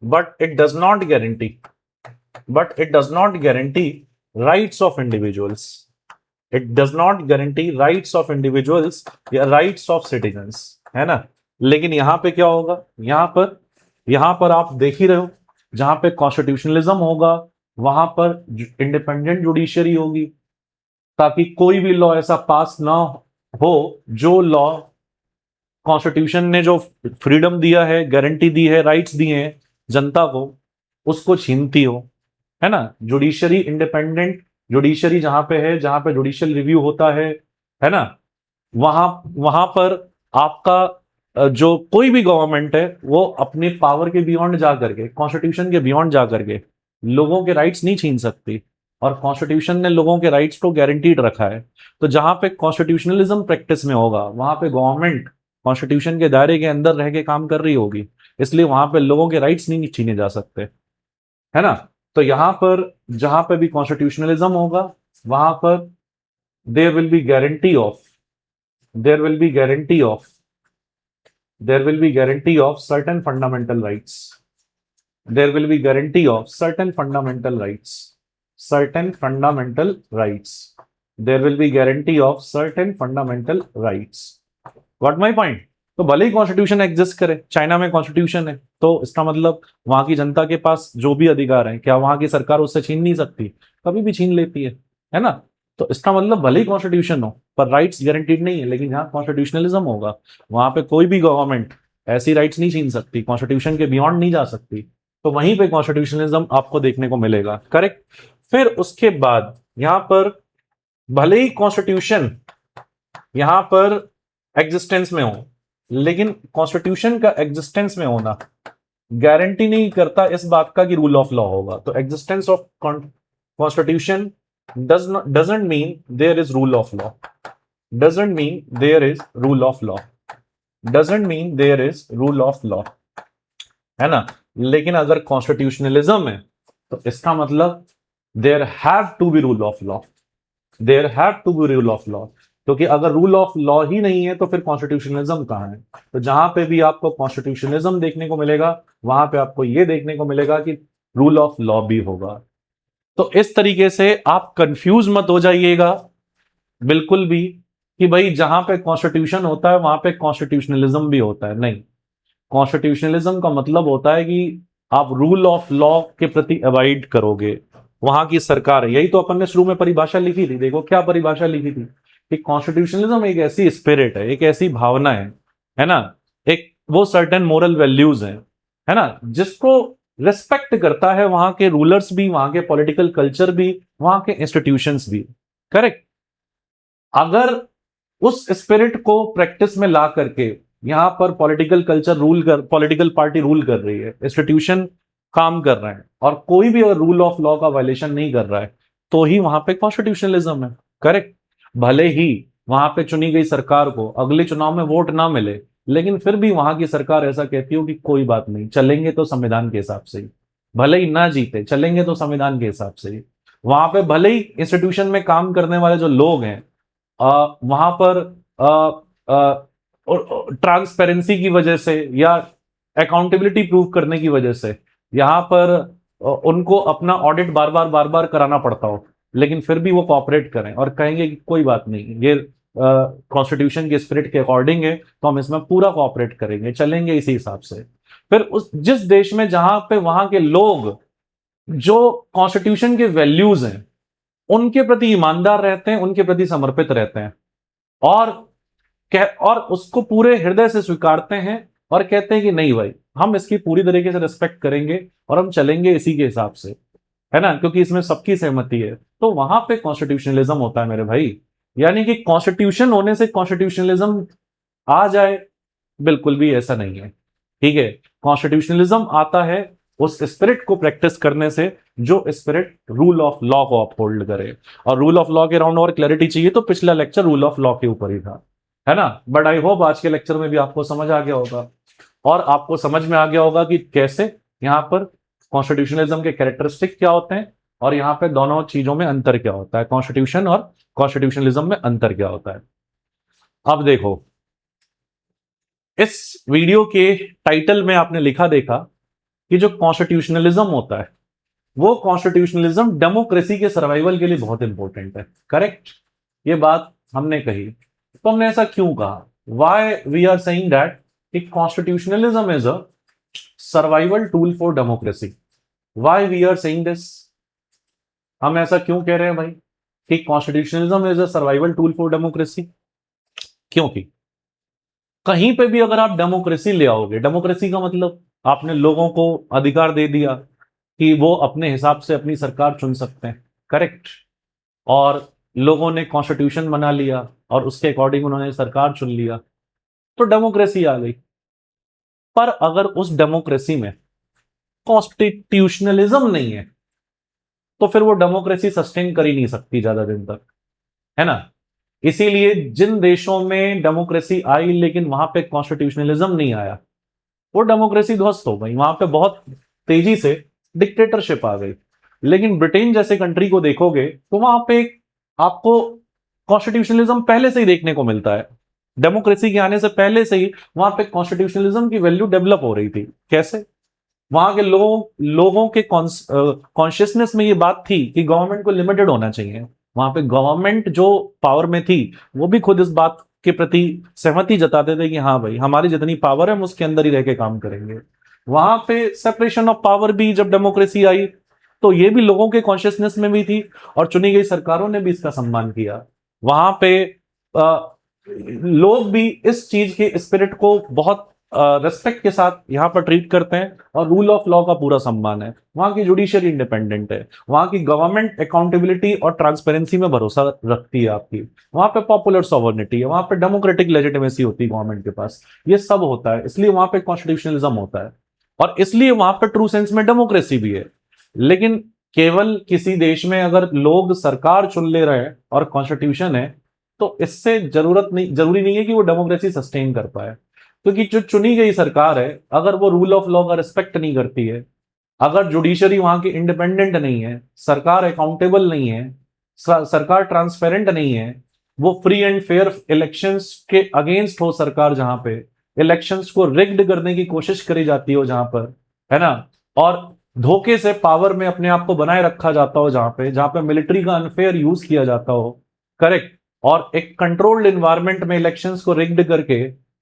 but it does not guarantee but it does not guarantee rights of individuals, it does not guarantee rights of individuals या rights of citizens, है ना। लेकिन यहां पे क्या होगा, यहां पर आप देख ही रहे हो, जहां पे कॉन्स्टिट्यूशनलिज्म होगा वहां पर इंडिपेंडेंट जुडिशरी होगी, ताकि कोई भी लॉ ऐसा पास ना हो जो लॉ कॉन्स्टिट्यूशन ने जो फ्रीडम दिया है, गारंटी दी है, राइट्स दिए हैं जनता को, उसको छीनती हो, है ना। जुडिशरी इंडिपेंडेंट जुडिशरी जहां पे है, जहां पे जुडिशियल रिव्यू होता है ना, वहां वहां पर आपका जो कोई भी गवर्नमेंट है वो अपने पावर के बियॉन्ड जा करके, कॉन्स्टिट्यूशन के बियॉन्ड जा करके लोगों के राइट्स नहीं छीन सकती, और कॉन्स्टिट्यूशन ने लोगों के राइट्स को गारंटीड रखा है। तो जहां पे कॉन्स्टिट्यूशनलिज्म प्रैक्टिस में होगा वहां पे गवर्नमेंट कॉन्स्टिट्यूशन के दायरे के अंदर रह के काम कर रही होगी, इसलिए वहां पे लोगों के राइट्स नहीं छीने जा सकते, है ना। तो यहां पर जहां पे भी कॉन्स्टिट्यूशनलिज्म होगा वहां पर there will be guarantee of there will be guarantee of there will be guarantee of certain fundamental rights, there will be guarantee of certain fundamental rights, certain fundamental rights, there will be guarantee of certain fundamental rights, got my point। तो भले ही constitution exist करे, China में constitution है, तो इसका मतलब वहां की जनता के पास जो भी अधिकार है, क्या वहां की सरकार उससे छीन नहीं सकती? कभी भी छीन लेती है ना। तो इसका मतलब भले ही कॉन्स्टिट्यूशन हो पर राइट्स गारंटीड नहीं है, लेकिन जहां कॉन्स्टिट्यूशनलिज्म होगा वहां पे कोई भी गवर्नमेंट ऐसी राइट्स नहीं छीन सकती, कॉन्स्टिट्यूशन के बियॉन्ड नहीं जा सकती। तो वहीं पे कॉन्स्टिट्यूशनलिज्म आपको देखने को मिलेगा। करेक्ट। फिर उसके बाद यहां पर भले ही कॉन्स्टिट्यूशन यहां पर एग्जिस्टेंस में हो, लेकिन कॉन्स्टिट्यूशन का एग्जिस्टेंस में होना गारंटी नहीं करता इस बात का कि रूल ऑफ लॉ होगा। तो existence of constitution doesn't mean there is rule of law, doesn't mean there is rule of law, doesn't mean there is rule of law, है ना। लेकिन अगर कॉन्स्टिट्यूशनलिज्म है तो इसका मतलब there have to be rule of law, there have to be rule of law, क्योंकि अगर रूल ऑफ लॉ ही नहीं है तो फिर कॉन्स्टिट्यूशनलिज्म कहां है। तो जहां पे भी आपको कॉन्स्टिट्यूशनलिज्म देखने को मिलेगा वहां पे आपको यह देखने को मिलेगा कि रूल ऑफ लॉ भी होगा। तो इस तरीके से आप कंफ्यूज मत हो जाइएगा बिल्कुल भी कि भाई जहां पे कॉन्स्टिट्यूशन होता है वहां पे कॉन्स्टिट्यूशनलिज्म भी होता है, नहीं। कॉन्स्टिट्यूशनलिज्म का मतलब होता है कि आप रूल ऑफ लॉ के प्रति अवॉइड करोगे, वहां की सरकार है। यही तो अपन ने शुरू में परिभाषा लिखी थी, देखो क्या परिभाषा लिखी थी कि कॉन्स्टिट्यूशनलिज्म एक ऐसी स्पिरिट है, एक ऐसी भावना है ना, एक वो सर्टेन मोरल वैल्यूज है ना, जिसको रिस्पेक्ट करता है वहां के रूलर्स भी, वहां के पॉलिटिकल कल्चर भी, वहां के इंस्टीट्यूशंस भी। करेक्ट। अगर उस स्पिरिट को प्रैक्टिस में ला करके यहां पर political culture political party rule कर रही है, इंस्टीट्यूशन काम कर रहे हैं, और कोई भी अगर रूल ऑफ लॉ का वायलेशन नहीं कर रहा है तो ही वहां पे कॉन्स्टिट्यूशनलिज्म है। करेक्ट। भले ही वहां पे चुनी गई सरकार को अगले चुनाव में वोट ना मिले, लेकिन फिर भी वहां की सरकार ऐसा कहती हो कि कोई बात नहीं, चलेंगे तो संविधान के हिसाब से ही, भले ही ना जीते चलेंगे तो संविधान के हिसाब से ही। वहां पे भले ही इंस्टीट्यूशन में काम करने वाले जो लोग हैं वहां पर ट्रांसपेरेंसी की वजह से या अकाउंटेबिलिटी प्रूव करने की वजह से यहां पर उनको अपना ऑडिट बार बार कराना पड़ता हो, लेकिन फिर भी वो कॉपरेट करें और कहेंगे कि कोई बात नहीं, ये कॉन्स्टिट्यूशन के स्पिरिट के अकॉर्डिंग है, तो हम इसमें पूरा कॉपरेट करेंगे, चलेंगे इसी हिसाब से। फिर उस जिस देश में जहां पे वहां के लोग जो कॉन्स्टिट्यूशन के वैल्यूज हैं उनके प्रति ईमानदार रहते हैं, उनके प्रति समर्पित रहते हैं, और और उसको पूरे हृदय से स्वीकारते हैं और कहते हैं कि नहीं भाई, हम इसकी पूरी तरीके से रिस्पेक्ट करेंगे और हम चलेंगे इसी के हिसाब से, है ना, क्योंकि इसमें सबकी सहमति है, तो वहां पे कॉन्स्टिट्यूशनलिज्म होता है मेरे भाई। यानी कि कॉन्स्टिट्यूशन होने से कॉन्स्टिट्यूशनलिज्म आ जाए, बिल्कुल भी ऐसा नहीं है। ठीक है, कॉन्स्टिट्यूशनलिज्म आता है उस स्पिरिट को प्रैक्टिस करने से जो स्पिरिट रूल ऑफ लॉ को अपहोल्ड करे। और रूल ऑफ लॉ के राउंड और क्लैरिटी चाहिए तो पिछला लेक्चर रूल ऑफ लॉ के ऊपर ही था, है ना। बट आई होप आज के लेक्चर में भी आपको समझ आ गया होगा, और आपको समझ में आ गया होगा कि कैसे यहाँ पर कॉन्स्टिट्यूशनलिज्म के कैरेक्टरिस्टिक क्या होते हैं और यहाँ पे दोनों चीजों में अंतर क्या होता है, कॉन्स्टिट्यूशन और कॉन्स्टिट्यूशनलिज्म में अंतर क्या होता है। अब देखो, इस वीडियो के टाइटल में आपने लिखा देखा कि जो कॉन्स्टिट्यूशनलिज्म होता है वो कॉन्स्टिट्यूशनलिज्म डेमोक्रेसी के सर्वाइवल के लिए बहुत इंपॉर्टेंट है। करेक्ट, ये बात हमने कही। तो हमने ऐसा क्यों कहा, why we are saying that constitutionalism is a survival tool for democracy. Why we are saying this, हम ऐसा क्यों कह रहे हैं भाई कि constitutionalism is a survival tool for democracy? क्योंकि कहीं पे भी अगर आप डेमोक्रेसी ले आओगे, डेमोक्रेसी का मतलब आपने लोगों को अधिकार दे दिया कि वो अपने हिसाब से अपनी सरकार चुन सकते हैं। करेक्ट, और लोगों ने कॉन्स्टिट्यूशन बना लिया और उसके अकॉर्डिंग उन्होंने सरकार चुन लिया, तो डेमोक्रेसी आ गई। पर अगर उस डेमोक्रेसी में कॉन्स्टिट्यूशनलिज्म नहीं है तो फिर वो डेमोक्रेसी सस्टेन कर ही नहीं सकती ज्यादा दिन तक, है ना। इसीलिए जिन देशों में डेमोक्रेसी आई लेकिन वहां पे कॉन्स्टिट्यूशनलिज्म नहीं आया, वो डेमोक्रेसी ध्वस्त हो गई, वहां पे बहुत तेजी से डिक्टेटरशिप आ गई। लेकिन ब्रिटेन जैसे कंट्री को देखोगे तो वहां पे आपको कॉन्स्टिट्यूशनलिज्म पहले से ही देखने को मिलता है। डेमोक्रेसी के आने से पहले से ही वहां पे कॉन्स्टिट्यूशनलिज्म की वैल्यू डेवलप हो रही थी। कैसे? वहां के लोगों के कॉन्शियसनेस में ये बात थी कि गवर्नमेंट को लिमिटेड होना चाहिए। वहां पे गवर्नमेंट जो पावर में थी वो भी खुद इस बात के प्रति सहमति जताते थे कि हाँ भाई, हमारी जितनी पावर है हम उसके अंदर ही रह के काम करेंगे। वहां पे सेपरेशन ऑफ पावर भी जब डेमोक्रेसी आई तो ये भी लोगों के कॉन्शियसनेस में भी थी और चुनी गई सरकारों ने भी इसका सम्मान किया। वहां पे लोग भी इस चीज के स्पिरिट को बहुत रेस्पेक्ट के साथ यहाँ पर ट्रीट करते हैं और रूल ऑफ लॉ का पूरा सम्मान है। वहां की जुडिशरी इंडिपेंडेंट है, वहां की गवर्नमेंट अकाउंटेबिलिटी और ट्रांसपेरेंसी में भरोसा रखती है आपकी, वहां पे पॉपुलर सॉवर्निटी है, वहां पे डेमोक्रेटिक लेजिटिमेसी होती है गवर्नमेंट के पास। ये सब होता है, इसलिए वहां पे कॉन्स्टिट्यूशनलिज्म होता है और इसलिए वहां पर ट्रू सेंस में डेमोक्रेसी भी है। लेकिन केवल किसी देश में अगर लोग सरकार चुन ले रहे हैं और कॉन्स्टिट्यूशन है तो इससे जरूरी नहीं है कि वो डेमोक्रेसी सस्टेन कर पाए, क्योंकि जो चुनी गई सरकार है अगर वो रूल ऑफ लॉ का रिस्पेक्ट नहीं करती है, अगर जुडिशरी वहां की इंडिपेंडेंट नहीं है, सरकार अकाउंटेबल नहीं है, सरकार ट्रांसपेरेंट नहीं है, वो फ्री एंड फेयर इलेक्शंस के अगेंस्ट हो सरकार, जहां पे इलेक्शंस को रिग्ड करने की कोशिश करी जाती हो जहां पर, है ना, और धोखे से पावर में अपने आप को बनाए रखा जाता हो, जहां पे मिलिट्री का अनफेयर यूज किया जाता हो। करेक्ट, और एक कंट्रोल्ड इन्वायरमेंट में इलेक्शंस को रिग्ड करके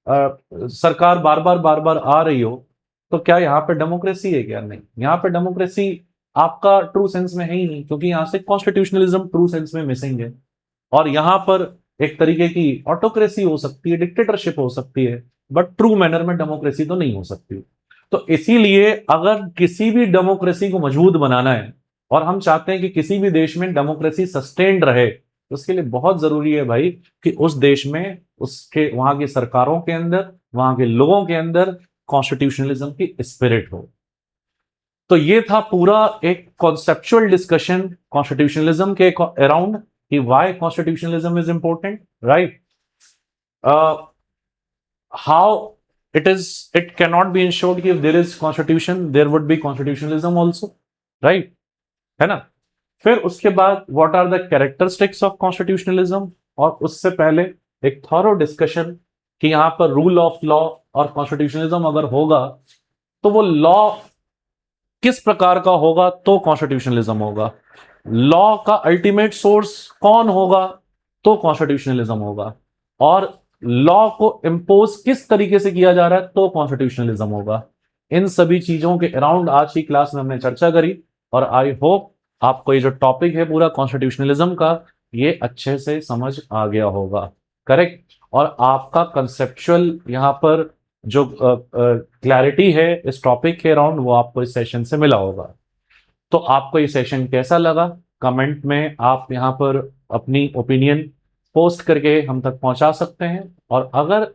सरकार बार बार आ रही हो, तो क्या यहाँ पे डेमोक्रेसी है? क्या नहीं, यहाँ पे डेमोक्रेसी आपका ट्रू सेंस में है ही नहीं, क्योंकि यहाँ से कॉन्स्टिट्यूशनलिज्म ट्रू सेंस में मिसिंग है। और यहाँ पर एक तरीके की ऑटोक्रेसी हो सकती है, डिक्टेटरशिप हो सकती है, बट ट्रू मैनर में डेमोक्रेसी तो नहीं हो सकती। तो इसीलिए अगर किसी भी डेमोक्रेसी को मजबूत बनाना है और हम चाहते हैं कि किसी भी देश में डेमोक्रेसी सस्टेन्ड रहे, तो उसके लिए बहुत जरूरी है भाई कि उस देश में, उसके वहां की सरकारों के अंदर, वहां के लोगों के अंदर कॉन्स्टिट्यूशनलिज्म की स्पिरिट हो। तो ये था पूरा एक कॉन्सेप्चुअल डिस्कशन कॉन्स्टिट्यूशनलिज्म के अराउंड कि why constitutionalism is important, right. How it cannot be ensured कि if there is constitution there would be constitutionalism also, right, है ना। फिर उसके बाद what are the characteristics of constitutionalism, और उससे पहले एक थॉरो डिस्कशन कि यहां पर रूल ऑफ लॉ और कॉन्स्टिट्यूशनलिज्म अगर होगा तो वो लॉ किस प्रकार का होगा तो कॉन्स्टिट्यूशनलिज्म होगा। लॉ का अल्टीमेट सोर्स कौन होगा, तो कॉन्स्टिट्यूशनलिज्म होगा। और लॉ को इम्पोज किस तरीके से किया जा रहा है, तो कॉन्स्टिट्यूशनलिज्म होगा। इन सभी चीजों के अराउंड आज की क्लास में हमने चर्चा करी, और आई होप आपको ये जो टॉपिक है पूरा कॉन्स्टिट्यूशनलिज्म का, ये अच्छे से समझ आ गया होगा। करेक्ट। और आपका कंसेप्चुअल यहाँ पर जो क्लैरिटी है इस टॉपिक के अराउंड, वो आपको इस सेशन से मिला होगा। तो आपको ये सेशन कैसा लगा, कमेंट में आप यहाँ पर अपनी ओपिनियन पोस्ट करके हम तक पहुंचा सकते हैं। और अगर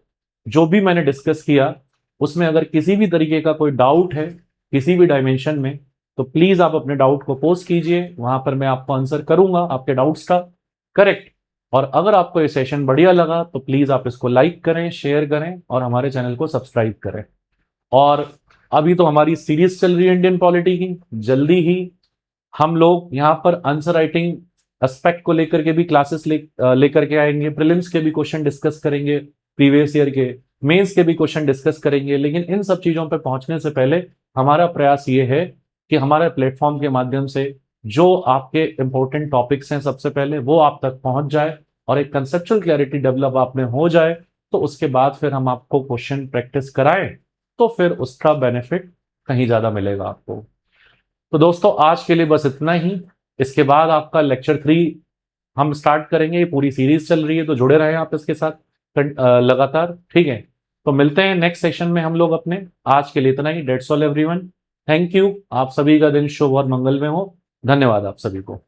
जो भी मैंने डिस्कस किया उसमें अगर किसी भी तरीके का कोई डाउट है किसी भी डायमेंशन में, तो प्लीज आप अपने डाउट को पोस्ट कीजिए, वहां पर मैं आपको आंसर करूंगा आपके डाउट्स का। करेक्ट। और अगर आपको ये सेशन बढ़िया लगा तो प्लीज आप इसको लाइक करें, शेयर करें और हमारे चैनल को सब्सक्राइब करें। और अभी तो हमारी सीरीज चल रही है इंडियन पॉलिटी की, जल्दी ही हम लोग यहाँ पर आंसर राइटिंग एस्पेक्ट को लेकर के भी क्लासेस लेकर के आएंगे, प्रीलिम्स के भी क्वेश्चन डिस्कस करेंगे, प्रीवियस ईयर के, मेंस के भी क्वेश्चन डिस्कस करेंगे। लेकिन इन सब चीजों पर पहुंचने से पहले हमारा प्रयास ये है कि हमारे प्लेटफॉर्म के माध्यम से जो आपके इंपॉर्टेंट टॉपिक्स हैं सबसे पहले वो आप तक पहुंच जाए और एक कंसेप्चुअल क्लैरिटी डेवलप आप में हो जाए, तो उसके बाद फिर हम आपको क्वेश्चन प्रैक्टिस कराएं, तो फिर उसका बेनिफिट कहीं ज्यादा मिलेगा आपको। तो दोस्तों आज के लिए बस इतना ही। इसके बाद आपका लेक्चर 3 हम स्टार्ट करेंगे, ये पूरी सीरीज चल रही है तो जुड़े रहें आप इसके साथ लगातार। ठीक है, तो मिलते हैं नेक्स्ट सेशन में हम लोग अपने। आज के लिए इतना ही। That's all everyone, thank you. आप सभी का दिन शुभ और मंगलमय हो। धन्यवाद आप सभी को।